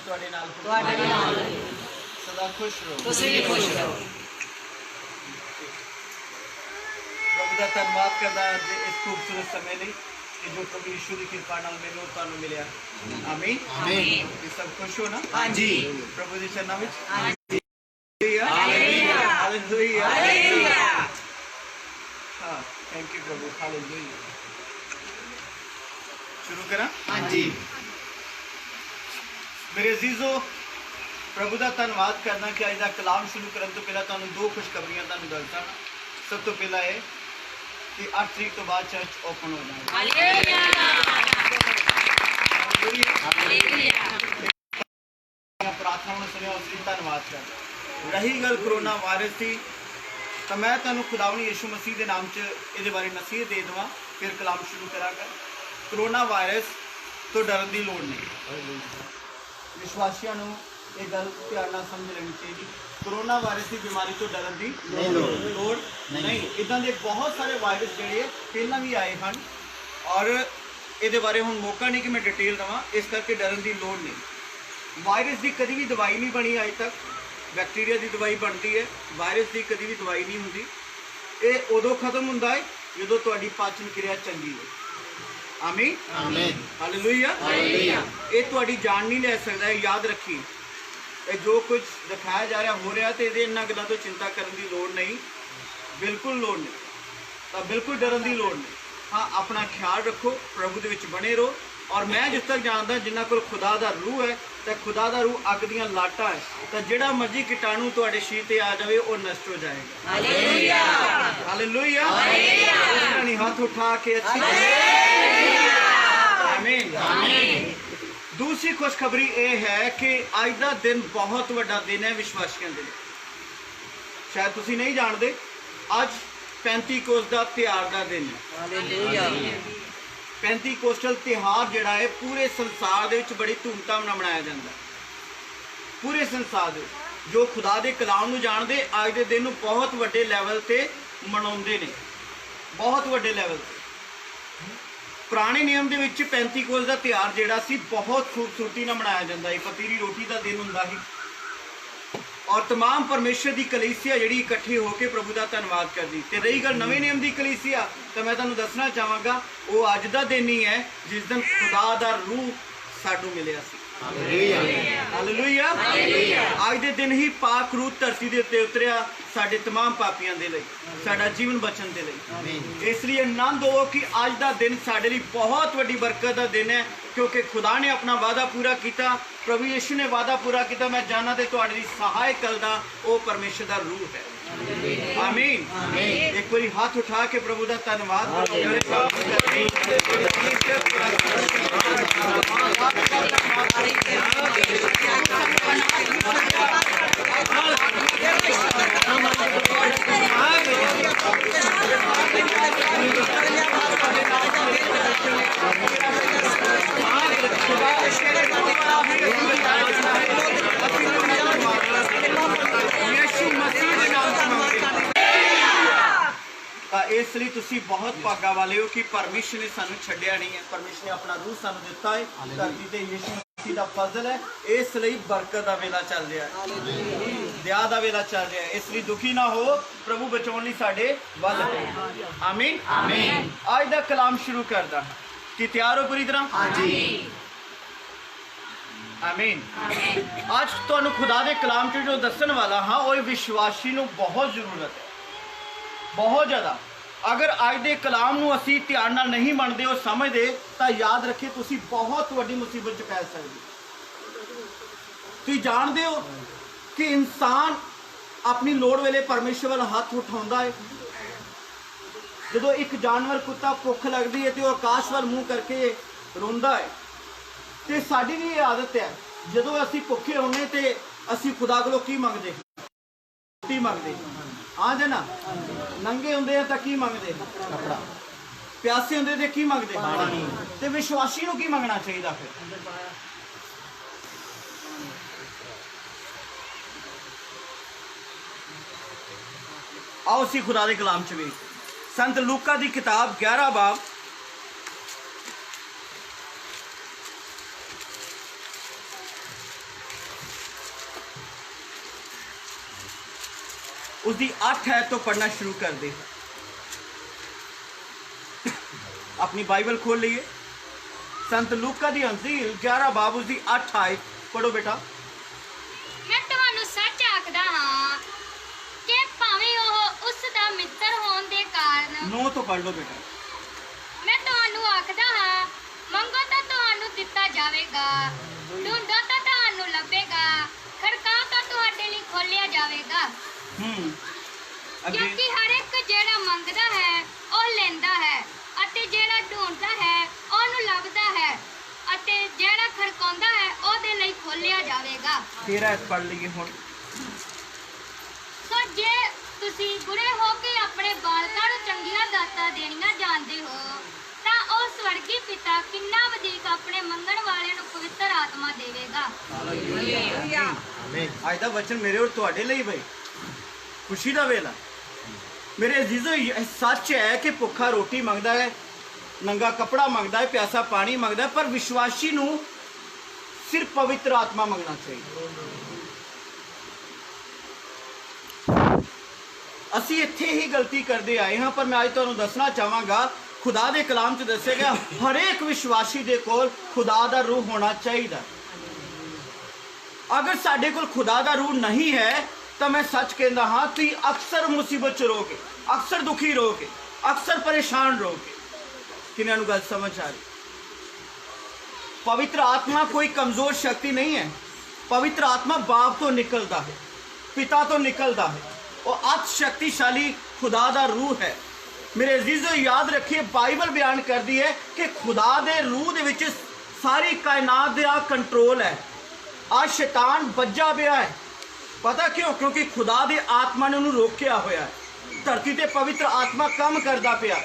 ते तुहाडे नाल सदा खुश रहो। प्रभु का धन्यवाद करदा इस खूबसूरत समय लई कि जो प्रभु यीशु की कृपा नाल मैनूं तुहानूं मिलिया। आमीन आमीन। सब खुश हो ना? हाँ जी। प्रभु दे चरणों विच हालेलुया हालेलुया हालेलुया। हाँ थैंक यू प्रभु हालेलुया। शुरू करा? हाँ जी। मेरे अजीजों प्रभु का धन्यवाद करना कि अज का कलाम शुरू करने तो पहले तुहानूं दो खुशखबरियां तुहानूं दसदा। सब तो पहला है कि 8 तरीक तो बाद चर्च ओपन हो जाएगा। प्रार्थना सुनिया उसकी धन्यवाद कर। रही गल कोरोना वायरस की तो मैं तुहानूं खुदावंद यीशु मसीह के नाम च ये बारे नसीहत दे देवां फिर कलाम शुरू करांगा। कोरोना वायरस तो डरन की लोड़ नहीं। विश्वासियों को ये गल ध्यान नाल समझ लेनी चाहिए। कोरोना वायरस की बीमारी तो डरन की लोड़ नहीं। इदां दे बहुत सारे वायरस जिहड़े पहलां भी आए हैं और ये बारे हुण मौका नहीं कि मैं डिटेल देवां, इस करके डरन की लोड़ नहीं। वायरस की कभी भी दवाई नहीं बनी अज तक। बैक्टीरिया की दवाई बनती है, वायरस की कभी भी दवाई नहीं होंगी। ये उदों खत्म होंदा है जो तुहाडी पाचन क्रिया चंगी है। आमीन आमीन हालेलुया हालेलुया। ये तुहाडी जान नहीं ले सकता है। याद रखिए ये जो कुछ दिखाया जा रहा हो रहा तो ये इन्हां गल्लां तो चिंता करने की लोड़ नहीं, बिल्कुल लोड़ नहीं। तो बिल्कुल डरन की लोड़ नहीं। हाँ अपना ख्याल रखो, प्रभु दे विच बने रहो। और मैं जिस तक जानता जिन्हां कोल खुदा दा रूह है तो खुदा दा रूह अग दियां लाटां है तो जिहड़ा मर्जी कीटाणु तुहाडे शरीर ते आ जाए वो नष्ट हो जाएगा। Hallelujah hallelujah hallelujah. हाथ उठा के अच्छी आमीन आमीन। दूसरी खुशखबरी ये है कि अज का दिन बहुत वड्डा दिन है विश्वासियों के लिए। शायद तुसीं नहीं जानते अज पेंतीकोस्त का त्यौहार का दिन है। पेंतीकोस्टल त्यौहार जिहड़ा है पूरे संसार दे विच बड़ी धूमधाम नाल मनाया जाता है। पूरे संसार दे जो खुदा दे कलाम नूं जानदे अज दे दिन नूं बहुत वड्डे लैवल ते मनाउंदे ने, बहुत वड्डे लैवल ते। पुराने नियम दे विच पेंतीकोस्त का त्यौहार जिहड़ा सी बहुत खूबसूरती नाल मनाया जाता है। पतीली रोटी का दिन हुंदा है और तमाम परमेश्वर की कलीसिया जिहड़ी इकट्ठे होकर प्रभु का धन्यवाद करदी। ते रही गल नवे नियम की कलीसिया तो मैं तुहानूं दसना चाहांगा वो अज दा दिन ही है जिस दिन खुदा दा रूह सानूं मिलिया सी। Hallelujah hallelujah. अज दे दिन ही पाक रूह धरती दे उत्ते उतरिया साडे तमाम पापियां दे लई, साडा जीवन बचन दे लई। इसलिए आनंद हो कि अज दा दिन साडे लई बहुत वड्डी बरकत दा दिन है क्योंकि खुदा ने अपना वादा पूरा किया। प्रभु यीशु ने वादा पूरा किया। मैं जाना तो तुहाडी सहायक करदा वो परमेश्वर दा रूह है। आमीन एक बारी हाथ उठा के प्रभु का धन्यवाद। इसलिए तुसी बहुत भागा वाले हो कि परमेश्वर ने सानू छड्डिया नहीं है। परमेश्वर ने अपना रूह सानू दिता है। धरती ते यीशु मसीह दा फजल है। इसलिए बरकत दा वेला चल रहा है, दया दा वेला चल रहा है। इसलिए दुखी ना हो, प्रभु बचाउण लई साडे वल है। आमीन आमीन। आज दा कलाम शुरू करदा कि तैयार हो पूरी तरह? हां जी आमीन। आज तुहानू खुदा दे कलाम च जो दस्सण वाला हाँ वो विश्वासी नू बहुत जरूरत है, बहुत ज़्यादा। अगर अज के कलाम नूं असीं ध्यान नाल नहीं मनदे और समझदे तो याद रखिए तुसीं बहुत वड्डी मुसीबत च पै सकदे। तुसीं जानदे हो कि इंसान अपनी लोड़ वेले परमेश्वर वाल हाथ उठाउंदा है। जदों एक जानवर कुत्ता भुख लगदी है तो आकाश वाल मूँह करके रोंदा है। तो साडी भी ये आदत है जदों असीं भुखे होने तो असीं खुदा कोलों की मंगदे? रोटी मंगदे। हाँ जी ना। नंगे होंदे हैं तो की मंगदे? कपड़ा। प्यासे होंदे तो की मंगदे? पानी। ते विश्वासी नूं की मंगना चाहिए फिर? आओ असीं खुदा दे कलाम च वेख संत लूका दी किताब 11 बाब उसकी 8 आयत तो पढ़ना शुरू कर दे। अपनी बाइबल खोल लीए, संत लूका दी अंजील 11 बाब उसकी 8 आयत पढ़ो बेटा। मैं ਤੁਹਾਨੂੰ ਸੱਚ ਆਖਦਾ ਹਾਂ ਕਿ ਭਾਵੇਂ ਉਹ ਉਸ ਦਾ ਮਿੱਤਰ ਹੋਣ ਦੇ ਕਾਰਨ 9 तो पढ़ लो बेटा। ਮੈਂ ਤੁਹਾਨੂੰ ਆਖਦਾ ਹਾਂ ਮੰਗੋ ਤਾਂ ਤੁਹਾਨੂੰ ਦਿੱਤਾ ਜਾਵੇਗਾ, ਢੂੰਡੋ ਤਾਂ ਤੁਹਾਨੂੰ ਲੱਭੇਗਾ, ਖੜਕਾਓ ਤਾਂ ਤੁਹਾਡੇ ਲਈ ਖੋਲ੍ਹਿਆ ਜਾਵੇਗਾ। अगे ਕਿਉਂਕਿ ਹਰ ਇੱਕ ਜਿਹੜਾ ਮੰਗਦਾ ਹੈ ਉਹ ਲੈਂਦਾ ਹੈ, ਅਤੇ ਜਿਹੜਾ ਢੂੰਡਦਾ ਹੈ ਉਹਨੂੰ ਲੱਭਦਾ ਹੈ, ਅਤੇ ਜਿਹੜਾ ਖੜਕਾਉਂਦਾ ਹੈ ਉਹਦੇ ਲਈ ਖੋਲ੍ਹਿਆ ਜਾਵੇਗਾ। 13 आयत पढ़ लीए हुण। ਸੋ ਜੇ ਤੁਸੀਂ ਬੁੜੇ ਹੋ ਕੇ ਆਪਣੇ ਬਾਲਕਾਂ ਨੂੰ ਚੰਗੀਆਂ ਦਾਤਾਂ ਦੇਣੀਆਂ ਜਾਣਦੇ ਹੋ ਤਾਂ ਉਹ ਸਵਰਗੀ ਪਿਤਾ ਕਿੰਨਾ ਵਧੇਕ ਆਪਣੇ ਮੰਗਣ ਵਾਲੇ ਨੂੰ ਪਵਿੱਤਰ ਆਤਮਾ ਦੇਵੇਗਾ। ਅੱਜ ਦਾ ਵਚਨ ਮੇਰੇ ਔਰ ਤੁਹਾਡੇ ਲਈ ਬਈ ਖੁਸ਼ੀ ਦਾ ਵੇਲਾ। ਮੇਰੇ ਅਜ਼ੀਜ਼ੋ, ਇਹ ਸੱਚ ਹੈ ਕਿ ਭੁੱਖਾ ਰੋਟੀ ਮੰਗਦਾ ਹੈ, ਨੰਗਾ ਕਪੜਾ ਮੰਗਦਾ ਹੈ, ਪਿਆਸਾ ਪਾਣੀ ਮੰਗਦਾ ਹੈ, ਪਰ ਵਿਸ਼ਵਾਸੀ ਨੂੰ ਸਿਰਫ ਪਵਿੱਤਰ ਆਤਮਾ ਮੰਗਣਾ ਚਾਹੀਦਾ। ਅਸੀਂ ਇੱਥੇ ਹੀ ਗਲਤੀ ਕਰਦੇ ਆਏ ਹਾਂ, ਪਰ ਮੈਂ ਅੱਜ ਤੁਹਾਨੂੰ ਦੱਸਣਾ ਚਾਹਾਂਗਾ ਖੁਦਾ ਦੇ ਕਲਾਮ 'ਚ ਦੱਸਿਆ ਗਿਆ ਹਰੇਕ ਵਿਸ਼ਵਾਸੀ ਦੇ ਕੋਲ ਖੁਦਾ ਦਾ ਰੂਹ ਹੋਣਾ ਚਾਹੀਦਾ। अगर साढ़े कोल खुदा दा रूह नहीं है तो मैं सच कहता हाँ तुम अक्सर मुसीबत च रहोगे, अक्सर दुखी रहोगे, अक्सर परेशान रहोगे। किन्हां नूं गल समझ आ रही? पवित्र आत्मा कोई कमज़ोर शक्ति नहीं है। पवित्र आत्मा बाप तो निकलता है, पिता तो निकलता है, और अति शक्तिशाली खुदा दा रूह है। मेरे अजीजों, याद रखिए बाइबल बयान करती है कि खुदा दे रूह दे विच सारी कायनात दा कंट्रोल है। आज शैतान बज्जा पिया है, पता क्यों? क्योंकि खुदा दे आत्मा ने उन्हें रोकिया होया है। धरती ते पवित्र आत्मा काम करता पिया,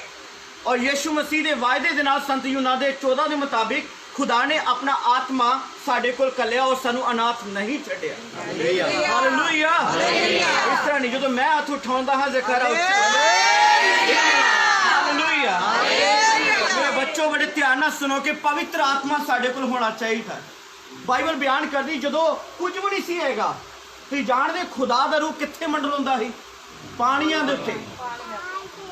और यीशु मसीह के वायदे के नाल संत यूहन्ना दे 14 के मुताबिक खुदा ने अपना आत्मा साडे कोल कलिया और सानू अनाथ नहीं छड्डिया। हालेलुया। इस तरह नहीं जो मैं हथ उठाउंदा हां ज़करा हालेलुया। मेरे बच्चों बड़े ध्यान नाल सुनो कि पवित्र आत्मा साडे कोल होना चाहिए। बाइबल बयान करती जो कुछ भी नहीं सी हैगा, तुसीं जाणदे खुदा दा रूह कित्थे मंडलाउंदा ही? पाणियां दे उत्ते,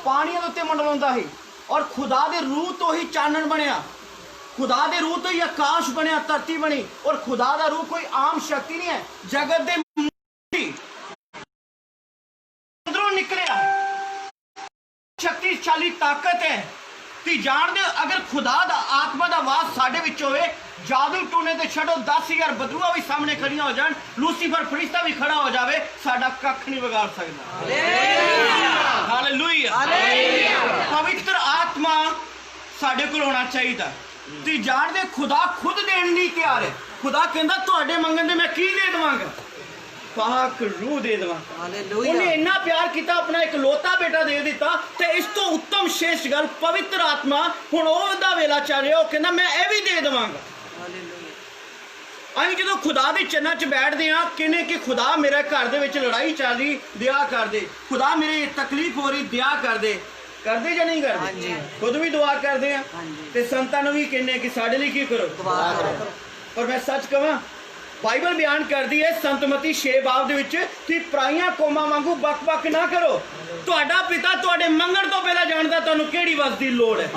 पाणियां दे उत्ते मंडलाउंदा ही। और खुदा दे रूह तो ही चानण बनिया, खुदा दे रूह तो ही आकाश बनिया, धरती बनी। और खुदा दा रूह कोई आम शक्ति नहीं है, जगत दे अंदरों निकलिया शक्तिशाली ताकत है। तुसीं जाणदे अगर खुदा दा आत्मा दा वास साडे विच होवे, जादू टूने ते छड़ो 10,000 बदरूआ भी सामने खड़ियां हो जान, लूसीफर फरिश्ता भी खड़ा हो जावे, साडा कख नहीं बिगाड़ सकदा। हालेलुया। पवित्र आत्मा साडे कोल होना चाहिए। तुसीं जाणदे खुदा खुद देण नहीं तैयार है। खुदा कहंदा तुहाडे मंगण दे मैं की दे देवांगा? पाक रूह दे देवांगा। उन्हें इन्ना प्यार किया, अपना एक लोता बेटा दे दिता। ते इस तो उत्तम श्रेष्ठ गल पवित्र आत्मा हुण ओहदा वेला चल रहा, वो कहंदा मैं ये भी दे देवांगा। असीं जो खुदा दे चरणा च बैठते हैं, कहने कि खुदा मेरे घर दे विच लड़ाई चल रही, दिया कर दे। खुदा मेरी तकलीफ हो रही, दिया कर दे। करदे या नहीं करदे? खुद भी दुआ करते हैं ते संतां नूं भी कहने कि साडे लई की करो, दुआ करो। पर मैं सच कहां, बाइबल बयान करती है संतमती 6 बाब दे विच तुसीं पराइयां कौमां वांगू बक-बक ना करो। तुहाडा पिता तुहाडे मंगण तो पहला जानदा तुहानूं किहड़ी वस दी लोड़ है।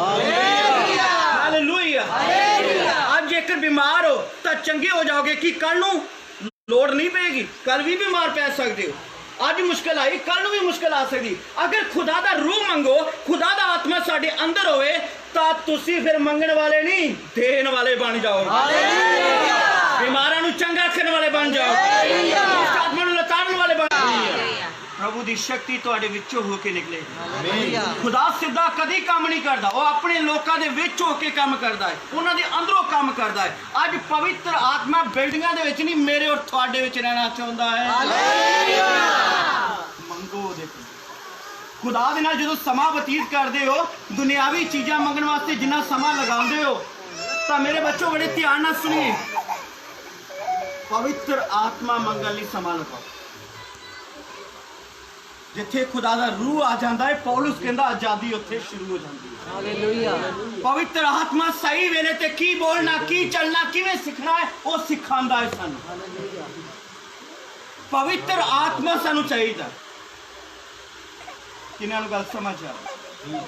हालेलुया। आज जेकर बीमार हो तो चंगे हो जाओगे कि कल नूं लोड़ नहीं पेगी, कल भी बीमार पै सकते हो। आज मुश्किल आई, कल नूं भी मुश्किल आ सकती। अगर खुदा दा रूह मंगो, खुदा दा आत्मा साडे अंदर होवे, तां तुसीं फिर मंगण वाले नहीं देण वाले बन जाओगे। बीमारां नूं चंगा रखण वाले बन जाओगे, आत्मा नूं लताड़न वाले बन जाओगे। प्रभु की शक्ति तुहाडे विचों होके निकलेगी। खुदा सीधा कदी काम नहीं करता, वो अपने लोगों के विच होके काम करता है, उन्होंने अंदरों काम करता है। अज पवित्र आत्मा बिल्डिंगां दे विच नहीं, मेरे और तुहाडे विच रहना चाहुंदा है। मंगो देखो खुदा दे नाल जदों समा बतीत करदे हो, दुनियावी चीज़ां मंगण वास्ते जिन्ना समा लगांदे हो, तो मेरे बच्चों बड़े ध्यान नाल सुनिए, पवित्र आत्मा मंगण लई समा लगाओ। जिथे खुदा दा रूह आ जाता है, पौलुस कहंदा आजादी उत्थे शुरू हो जाती है। हालेलुया। पवित्र आत्मा सही वेले ते की बोलना, की चलना, किवें सीखना है, वो सिखांदा है सानू। पवित्र आत्मा सानू चाहिए। ਕਿਹਨਾਂ ਨੂੰ ਗੱਲ ਸਮਝ ਆ ਰਹੀ?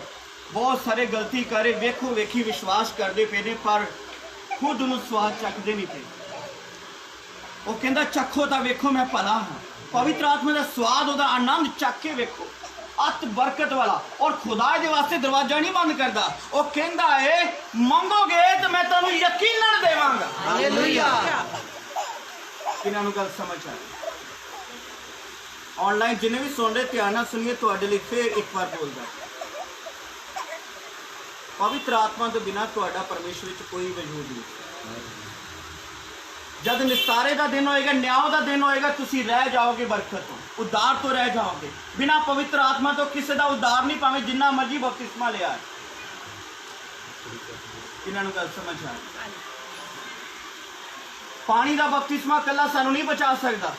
ਬਹੁਤ ਸਾਰੇ ਗਲਤੀ ਕਰੇ ਵੇਖੋ ਵੇਖੀ ਵਿਸ਼ਵਾਸ ਕਰਦੇ ਪਏ ਨੇ ਪਰ ਖੁਦ ਨੂੰ ਸਵਾਦ ਚੱਖਦੇ ਨਹੀਂ ਪਏ। ਉਹ ਕਹਿੰਦਾ ਚੱਖੋ ਤਾਂ ਵੇਖੋ ਮੈਂ ਭਲਾ ਹਾਂ। ਪਵਿੱਤਰ ਆਤਮਾ ਦਾ ਸਵਾਦ, ਉਹਦਾ ਆਨੰਦ ਚੱਖ ਕੇ ਵੇਖੋ। ਅਤ ਬਰਕਤ ਵਾਲਾ, ਔਰ ਖੁਦਾ ਦੇ ਵਾਸਤੇ ਦਰਵਾਜ਼ਾ ਨਹੀਂ ਬੰਦ ਕਰਦਾ। ਉਹ ਕਹਿੰਦਾ ਏ ਮੰਗੋਗੇ ਤਾਂ ਮੈਂ ਤੁਹਾਨੂੰ ਯਕੀਨਨ ਦੇਵਾਂਗਾ। ਹਾਲੇਲੂਇਆ। ਕਿਹਨਾਂ ਨੂੰ ਗੱਲ ਸਮਝ ਆ ਰਹੀ? ਆਨਲਾਈਨ ਜਿੰਨੇ ਵੀ ਸੁਣ ਰਹੇ ਧਿਆਨ ਨਾਲ ਸੁਣੀਏ, ਤੁਹਾਡੇ ਲਈ ਫੇਰ ਇੱਕ ਵਾਰ ਬੋਲਦਾ, ਪਵਿੱਤਰ ਆਤਮਾ ਤੋਂ ਬਿਨਾਂ ਤੁਹਾਡਾ ਪਰਮੇਸ਼ਵਰ ਵਿੱਚ ਕੋਈ ਵਜੂਦ ਨਹੀਂ। जब निस्तारे का दिन होएगा, न्याय का दिन होएगा, तुसी रह जाओगे बरकत तो, उद्धार तो रह जाओगे। बिना पवित्र आत्मा तो किसी का उद्धार नहीं पावे जिन्ना मर्जी बपतिस्मा लिया। इन्हां नूं गल समझ आ रही? पानी का बपतिस्मा कला सानू नहीं बचा सकता,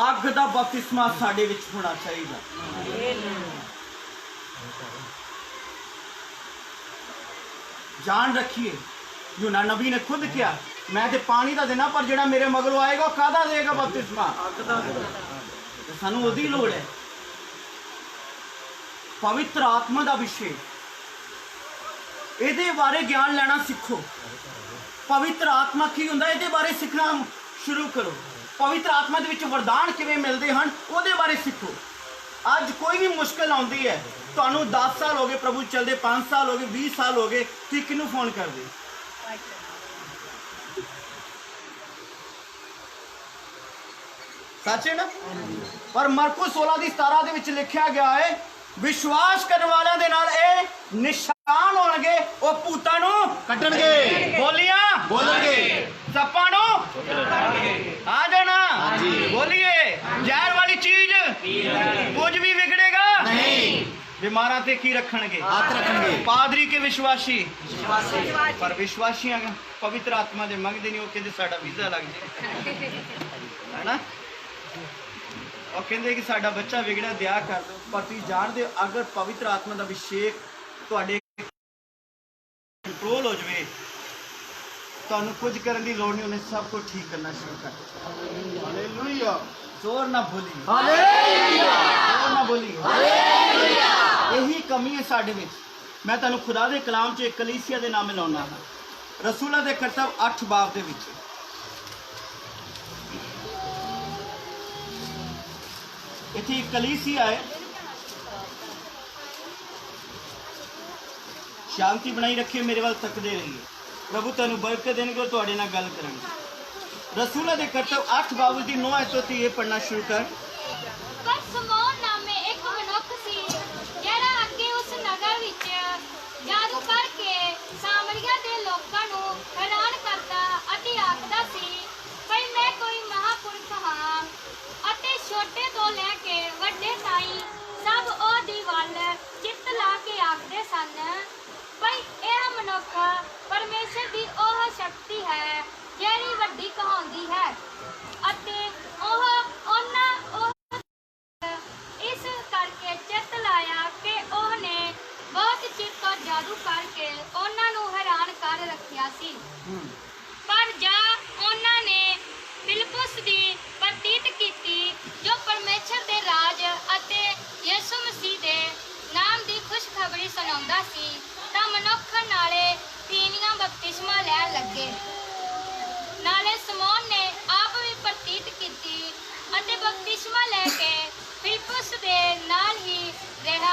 अग का बपतिस्मा साडे विच होना चाहिए। जान रखिए, यूना नबी ने खुद किया, मैं तो पानी का देना पर जो मेरे मगरों आएगा कादा देगा बपतिस्मा? सानू उसदी लोड़ है। पवित्र आत्मा का विषय, ਇਹਦੇ ਬਾਰੇ ਗਿਆਨ ਲੈਣਾ ਸਿੱਖੋ। ਪਵਿੱਤਰ ਆਤਮਾ ਕੀ ਹੁੰਦਾ ਇਹਦੇ ਬਾਰੇ ਸਿੱਖਣਾ ਸ਼ੁਰੂ ਕਰੋ। ਪਵਿੱਤਰ ਆਤਮਾ ਦੇ ਵਿੱਚ ਵਰਦਾਨ ਕਿਵੇਂ ਮਿਲਦੇ ਹਨ ਉਹਦੇ ਬਾਰੇ ਸਿੱਖੋ। ਅੱਜ ਕੋਈ ਵੀ ਮੁਸ਼ਕਲ ਆਉਂਦੀ ਹੈ, ਤੁਹਾਨੂੰ 10 ਸਾਲ ਹੋ ਗਏ ਪ੍ਰਭੂ ਚਲਦੇ, 5 ਸਾਲ ਹੋ ਗਏ, 20 ਸਾਲ ਹੋ ਗਏ, ਤੁਸੀਂ ਕਿਹਨੂੰ ਫੋਨ ਕਰਦੇ? सच है ना? पर मरकुस 16:17 ਦੇ ਵਿੱਚ ਲਿਖਿਆ ਗਿਆ ਹੈ, ਵਿਸ਼ਵਾਸ ਕਰਨ ਵਾਲਿਆਂ ਦੇ ਨਾਲ ਇਹ ਨਿਸ਼ਾਨ ਹੋਣਗੇ, ਉਹ ਭੂਤਾਂ ਨੂੰ ਕੱਢਣਗੇ, ਬੋਲੀਆਂ ਬੋਲਣਗੇ, ਸੱਪਾਂ ਨੂੰ ਆ ਜਾਣਾ, ਬੋਲੀਏ ਜ਼ਹਿਰ ਵਾਲੀ ਚੀਜ਼ ਕੁਝ ਵੀ ਵਿਗੜੇਗਾ ਨਹੀਂ। बीमारा ते की रखणगे? हाथ रखणगे। पादरी के विश्वासी पर विश्वासियां पवित्र आत्मा दे मंगदे नहीं, वो कहंदे साडा वीजा लग जाए, है ना? और कहंदे कि साडा बच्चा विगड़ा दया कर दो। पर तुसीं जाणदे हो अगर पवित्र आत्मा दा अभिषेक तुहाडे कंट्रोल हो जाए, तुहानूं कुछ करन दी लोड़ नहीं, उन्हें सब कुछ ठीक करना शुरू कर देना। हालेलुया। जोर ना बोली हालेलुया, जोर ना बोली हालेलुया। यही कमी है साडे विच। मैं तुहानूं खुदा दे कलाम च एक कलीसिया दे नाम लाउणा हां, रसूलां दे करतब 8 बाब दे विच। इत्थे एक कलीसिया है, शांति बनाई रखिए, मेरे वाल तकदे रहिए, प्रभु तुहानूं बरकत देणगे, तुहाडे नाल गल करनगे। रसूलां दे करतब 8 बाब दी 9 आयत तो ये पढ़ना शुरू कर। पर समौन नामे एक मनुख सी ਜਿਹੜਾ ਅੱਗੇ ਉਸ ਨਗਰ ਵਿੱਚ ਜਾਦੂ ਕਰਕੇ ਸਾਮਰੀਆ ਦੇ ਲੋਕਾਂ ਨੂੰ ਹੈਰਾਨ ਕਰਦਾ ਅਤੇ ਆਖਦਾ ਸੀ, ਭਈ ਮੈਂ ਕੋਈ ਮਹਾਪੁਰਖ ਹਾਂ ਅਤੇ ਛੋਟੇ ਤੋਂ ਲੈ ਕੇ ਵੱਡੇ ਤਾਈਂ ਸਭ ਉਹਦੀ ਵੱਲ ਚਿੱਤ ਲਾ ਕੇ ਆਖਦੇ ਸਨ, ਭਈ ਇਹ ਮਨੁੱਖ ਪਰਮੇਸ਼ਰ ਦੀ ਉਹ ਸ਼ਕਤੀ ਹੈ ਜਿਹੜੀ ਵੱਡੀ ਕਹਾਉਂਦੀ ਹੈ ਅਤੇ ਉਹ ਇਸ ਕਰਕੇ ਚਿੱਤ ਲਾਇਆ ਕਿ ਉਹਨੇ ਬਹੁਤ ਚਿਰ ਤੋਂ ਜਾਦੂ ਕਰਕੇ ਉਹਨਾਂ ਨੂੰ ਹੈਰਾਨ ਕਰ ਰੱਖਿਆ ਸੀ। ਪਰ ਜਾਂ ਉਹਨਾਂ ਨੇ ਫਿਲਿਪੁਸ ਦੀ ਪ੍ਰਤੀਤ ਕੀਤੀ ਜੋ ਪਰਮੇਸ਼ਰ ਦੇ ਰਾਜ ਅਤੇ ਯਿਸੂ ਮਸੀਹ ਦੇ ਨਾਮ ਦੀ ਖੁਸ਼ਖਬਰੀ ਸੁਣਾਉਂਦਾ ਸੀ, ਤਾਂ ਮਨੁੱਖ ਨਾਲੇ ਤੀਵੀਆਂ ਬਪਤਿਸਮਾ ਲੈਣ ਲੱਗੇ। ਨਾਲੇ ਸਮੌਨ ਨੇ ਆਪ ਵੀ ਪ੍ਰਤੀਤ ਕੀਤੀ ਅਤੇ ਬਪਤਿਸਮਾ ਲੈ ਕੇ ਫਿਲਿਪੁਸ ਦੇ ਨਾਲ ਹੀ ਰਿਹਾ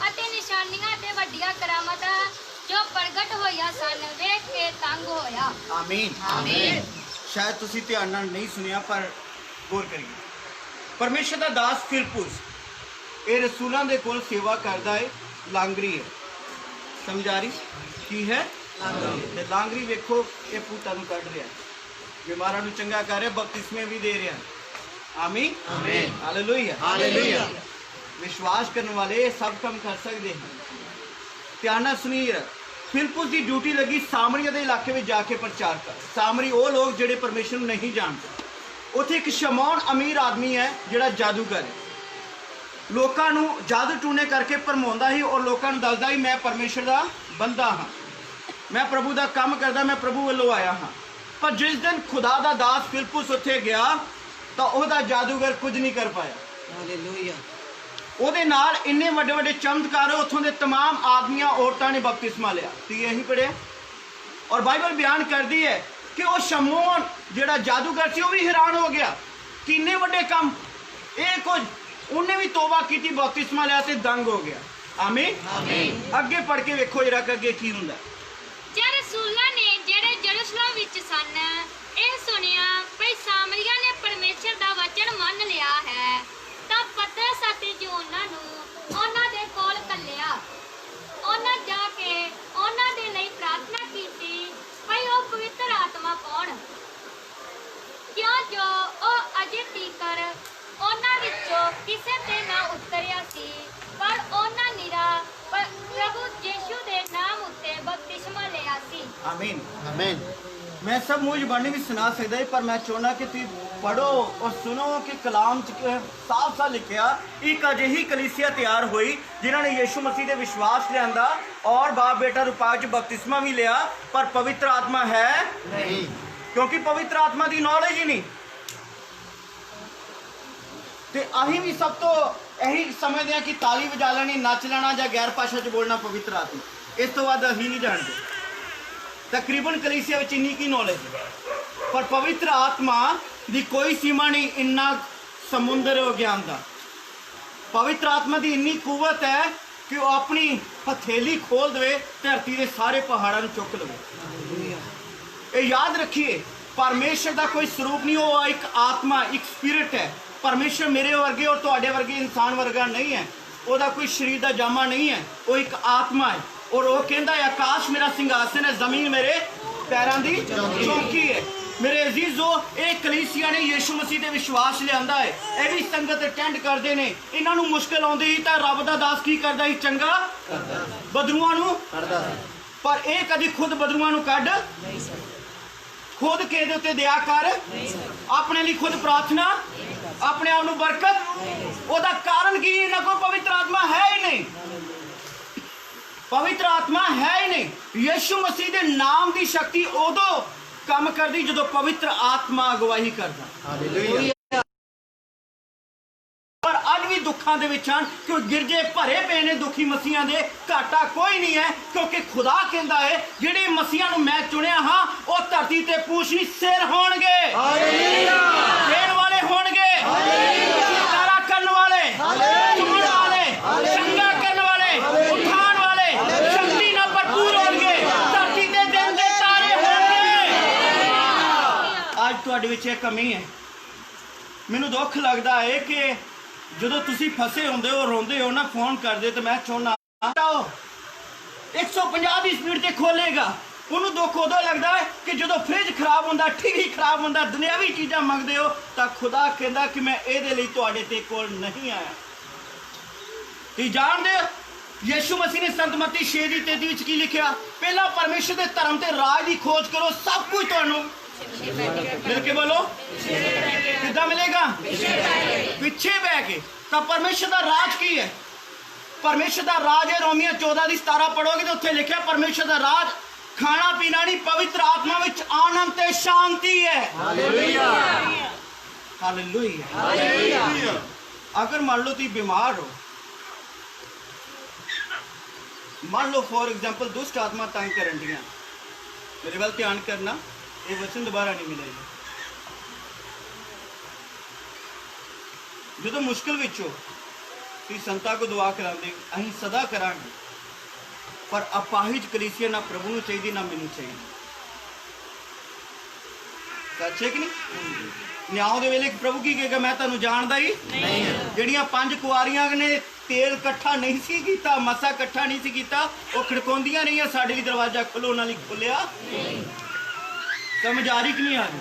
ਅਤੇ ਨਿਸ਼ਾਨੀਆਂ ਤੇ ਵੱਡੀਆਂ ਕਰਾਮਾਤਾਂ ਜੋ ਪ੍ਰਗਟ ਹੋਈਆਂ ਸਨ ਵੇਖ ਕੇ ਤੰਗ ਹੋਇਆ। ਆਮੀਨ ਆਮੀਨ। शायद तुसी ध्यान नाल नहीं सुनिया पर गौर करिए। परमेश्वर का दास फिलिपुस ये रसूलों के कोल सेवा करता है, लांगरी है, समझ आ रही की है? लांगरी। लांगरी वेखो ये भूतां नूं कढ रहा, बीमारां नूं चंगा कर रहा, बपतिस्मे भी दे रहा। आमीन आमीन हालेलुया हालेलुया। विश्वास करने वाले सब काम कर सकते हैं। ध्यान नाल सुनिए, फिलिपुस की ड्यूटी लगी सामरिया के इलाके में जाके प्रचार कर। सामरी वो लोग जोड़े परमेश्वर को नहीं जानते। उत्थे एक शमौन अमीर आदमी है जोड़ा जादूगर है, लोगों को जादू टूने करके भरमाउंदा ही और लोगों को दसदा ही मैं परमेश्वर का बंदा हाँ, मैं प्रभु का काम करदा, मैं प्रभु वालों आया हाँ। पर जिस दिन खुदा का दास फिलिपुस उत्थे गया तो वह जादूगर कुछ नहीं कर पाया। हालेलुया। ਉਹਦੇ ਨਾਲ ਇੰਨੇ ਵੱਡੇ ਵੱਡੇ ਚਮਤਕਾਰ ਹੋਏ, ਉੱਥੋਂ ਦੇ तमाम ਆਦਮੀਆਂ ਔਰਤਾਂ ਨੇ ਬਪਤਿਸਮਾ ਲਿਆ। ਤੁਸੀਂ ਇਹੀ ਪੜ੍ਹਿਆ। ਔਰ ਬਾਈਬਲ ਬਿਆਨ ਕਰਦੀ ਹੈ ਕਿ ਉਹ ਸ਼ਮੂਨ ਜਿਹੜਾ ਜਾਦੂਗਰ ਸੀ ਉਹ ਵੀ ਹੈਰਾਨ ਹੋ ਗਿਆ ਕਿ ਇੰਨੇ ਵੱਡੇ ਕੰਮ ਇਹ ਕੁਝ, ਉਹਨੇ ਵੀ ਤੋਬਾ ਕੀਤੀ, ਬਪਤਿਸਮਾ ਲਿਆ ਤੇ ਦੰਗ ਹੋ ਗਿਆ। ਆਮੀਨ ਆਮੀਨ। ਅੱਗੇ ਪੜ੍ਹ ਕੇ ਵੇਖੋ ਜਰਾ ਕਿ ਅੱਗੇ ਕੀ ਹੁੰਦਾ। ਜਦ ਰਸੂਲਾਂ ਨੇ ਜਿਹੜੇ ਯਰੂਸ਼ਲਮ ਵਿੱਚ ਸਨ ਇਹ ਸੁਣਿਆ ਭਈ ਸਾਮਰੀਆਂ ਨੇ ਪਰਮੇਸ਼ਰ ਦਾ ਵਚਨ ਮੰਨ ਲਿਆ ਹੈ, ਤਾਂ ਪਤਰਸ ਅਤੇ ਯੂਹੰਨਾ ਨੂੰ ਉਹਨਾਂ ਦੇ ਕੋਲ ਘੱਲਿਆ। ਉਹਨਾਂ ਜਾ ਕੇ ਉਹਨਾਂ ਦੇ ਲਈ ਪ੍ਰਾਰਥਨਾ ਕੀਤੀ ਭਈ ਉਹ ਪਵਿੱਤਰ ਆਤਮਾ ਪਾਉਣ, ਕਿਉਂ ਜੋ ਉਹ ਅਜੇ ਤੀਕਰ ਉਹਨਾਂ ਵਿੱਚੋਂ ਕਿਸੇ ਤੇ ਨਾ ਉਤਰਿਆ ਸੀ, ਪਰ ਉਹਨਾਂ ਨਿਰਾ ਪ੍ਰਭੂ ਯੀਸ਼ੂ ਦੇ ਨਾਮ ਉੱਤੇ ਬਪਤਿਸਮਾ ਲਿਆ ਸੀ। ਆਮੀਨ आमीन। मैं सब मुंह जुबानी भी सुना सकता है, पर मैं चाहना कि तुम पढ़ो और सुनो कि कलाम च साफ साफ लिखा एक अजिही कलीसिया तैयार हुई जिन्होंने यीशु मसीह के विश्वास लिया और बाप बेटा रूपा च बपतिस्मा भी लिया, पर पवित्र आत्मा है नहीं। क्योंकि पवित्र आत्मा की नॉलेज ही नहीं। ਤੇ ਅਸੀਂ ਵੀ ਸਭ ਤੋਂ ਇਹੀ ਸਮਝਦੇ ਹਾਂ ਕਿ ਤਾਲੀ ਵਜਾ ਲੈਣੀ, ਨੱਚ ਲੈਣਾ ਜਾਂ ਗੈਰ ਭਾਸ਼ਾ 'ਚ ਬੋਲਣਾ ਪਵਿੱਤਰ ਆਤਮਾ, ਇਸ ਤੋਂ ਬਾਅਦ ਅਸੀਂ ਨਹੀਂ ਜਾਣਦੇ। ਤਕਰੀਬਨ ਕਲੀਸਿਆ ਵਿੱਚ ਇੰਨੀ ਕੀ ਨੌਲੇਜ ਹੈ, ਪਰ ਪਵਿੱਤਰ ਆਤਮਾ ਦੀ ਕੋਈ ਸੀਮਾ ਨਹੀਂ, ਇੰਨਾ ਸਮੁੰਦਰ ਹੋ ਗਿਆਨ ਦਾ। ਪਵਿੱਤਰ ਆਤਮਾ ਦੀ ਇੰਨੀ ਕੂਵਤ ਹੈ ਕਿ ਉਹ ਆਪਣੀ ਹਥੇਲੀ ਖੋਲ ਦੇਵੇ, ਧਰਤੀ ਦੇ ਸਾਰੇ ਪਹਾੜਾਂ ਨੂੰ ਚੁੱਕ ਲਵੇ। ਇਹ ਯਾਦ ਰੱਖੀਏ, ਪਰਮੇਸ਼ਰ ਦਾ ਕੋਈ ਸਰੂਪ ਨਹੀਂ, ਉਹ ਇੱਕ ਆਤਮਾ, ਇੱਕ ਸਪਿਰਿਟ ਹੈ। परमेश्वर मेरे वर्गे और तुहाडे वर्गे इंसान वर्गा नहीं है, ਉਹਦਾ ਕੋਈ शरीर का जामा नहीं है, वो एक आत्मा है। और वो कहता है आकाश मेरा सिंहासन है, जमीन मेरे पैरों की चौकी है। मेरे अजीजो, ये कलीसिया ने यीशु मसीह ते विश्वास लिया है, ये भी संगत अटेंड करते हैं। इन्हां नूं मुश्किल आउंदी ही तां रब दा दास की करदा ही, चंगा बदरूआं नूं करदा सी, पर ये कदी खुद बदरूआं नूं कढ नहीं सकदा। खुद के दे उत्ते दया कर, अपने लिए खुद प्रार्थना, अपने आप नूं बरकत। ओदा कारण की इन्हां कोल पवित्र आत्मा है ही नहीं, पवित्र आत्मा है ही नहीं। यीशु मसीह दे नाम की शक्ति उदों काम करदी जदों पवित्र आत्मा अगवाही करदा। हालेलुया। पर अज भी दुखों के विच हन, क्यों गिरजे भरे पे ने दुखी मसीहां दे, घाटा कोई नहीं है, क्योंकि खुदा कहता है जिहड़े मसीहां नूं मैं चुनिया हाँ वो धरती ते पूछ नहीं सिर होणगे, देण वाले होणगे, तारा करन वाले, चुमण वाले, चंगा करन वाले, उठाण वाले, शक्ति नाल भरपूर होणगे, धरती ते दिन दे तारे होणगे। अज तुहाडे विच इह कमी है। मैनूं दुख लगदा है कि ਜਦੋਂ ਤੁਸੀਂ ਫਸੇ ਹੁੰਦੇ ਹੋ, ਰੋਂਦੇ ਹੋ ਨਾ, ਫੋਨ ਕਰਦੇ ਤੇ ਮੈਂ ਚਾਹੁੰਦਾ 150 ਦੀ ਸਪੀਡ ਤੇ ਖੋਲੇਗਾ। ਉਹਨੂੰ ਦੁੱਖ ਉਦੋਂ ਲੱਗਦਾ ਹੈ ਕਿ ਜਦੋਂ ਫ੍ਰਿਜ ਖਰਾਬ ਹੁੰਦਾ, ਟੀਵੀ ਖਰਾਬ ਹੁੰਦਾ, ਦੁਨਿਆਵੀ ਚੀਜ਼ਾਂ ਮੰਗਦੇ ਹੋ, ਤਾਂ ਖੁਦਾ ਕਹਿੰਦਾ ਕਿ ਮੈਂ ਇਹਦੇ ਲਈ ਤੁਹਾਡੇ ਤੇ ਕੋਲ ਨਹੀਂ ਆਇਆ। ਤੁਸੀਂ ਜਾਣਦੇ ਹੋ ਯੀਸ਼ੂ ਮਸੀਹ ਨੇ ਸੰਤ ਮੱਤੀ 6:33 ਵਿੱਚ ਕੀ ਲਿਖਿਆ? ਪਹਿਲਾਂ ਪਰਮੇਸ਼ਰ ਦੇ ਧਰਮ ਤੇ ਰਾਜ ਦੀ ਖੋਜ ਕਰੋ, ਸਭ ਕੁਝ ਤੁਹਾਨੂੰ मिल के बोलो कितना मिलेगा? पिछे बह के। तो परमेश्वर का राज की है? परमेश्वर का राज है रोमियो 14:17 पढ़ोगे तो उत्थे लिखा परमेश्वर का राज खाना पीना नहीं, पवित्र आत्मा विच आनंद ते शांति है। Hallelujah hallelujah hallelujah. अगर मान लो तुम बीमार हो, मान लो फॉर एग्जाम्पल दुष्ट आत्मा तंग करन दियां, मेरे वाल ध्यान करना, ये वचन दोबारा नहीं मिलेगा। जो मुश्किल विचो संतां को दुआ करांदे, असीं सदा करांगे, पर अपाहिज कलीसिया ना प्रभु नूं चाहिए ना मैनूं चाहिए। सच है कि नहीं? न्याय दे वेले प्रभु की कहेगा मैं तुहानूं जाणदा ही नहीं। जिहड़ियां 5 कुआरियां ने तेल इकट्ठा नहीं सी कीता, मसा इकट्ठा नहीं सी कीता, वो खड़काउंदियां रहियां साडे लई दरवाजा खोलो, उन्हां लई खोलिया नहीं। समझ आ रही कि नहीं आ रही?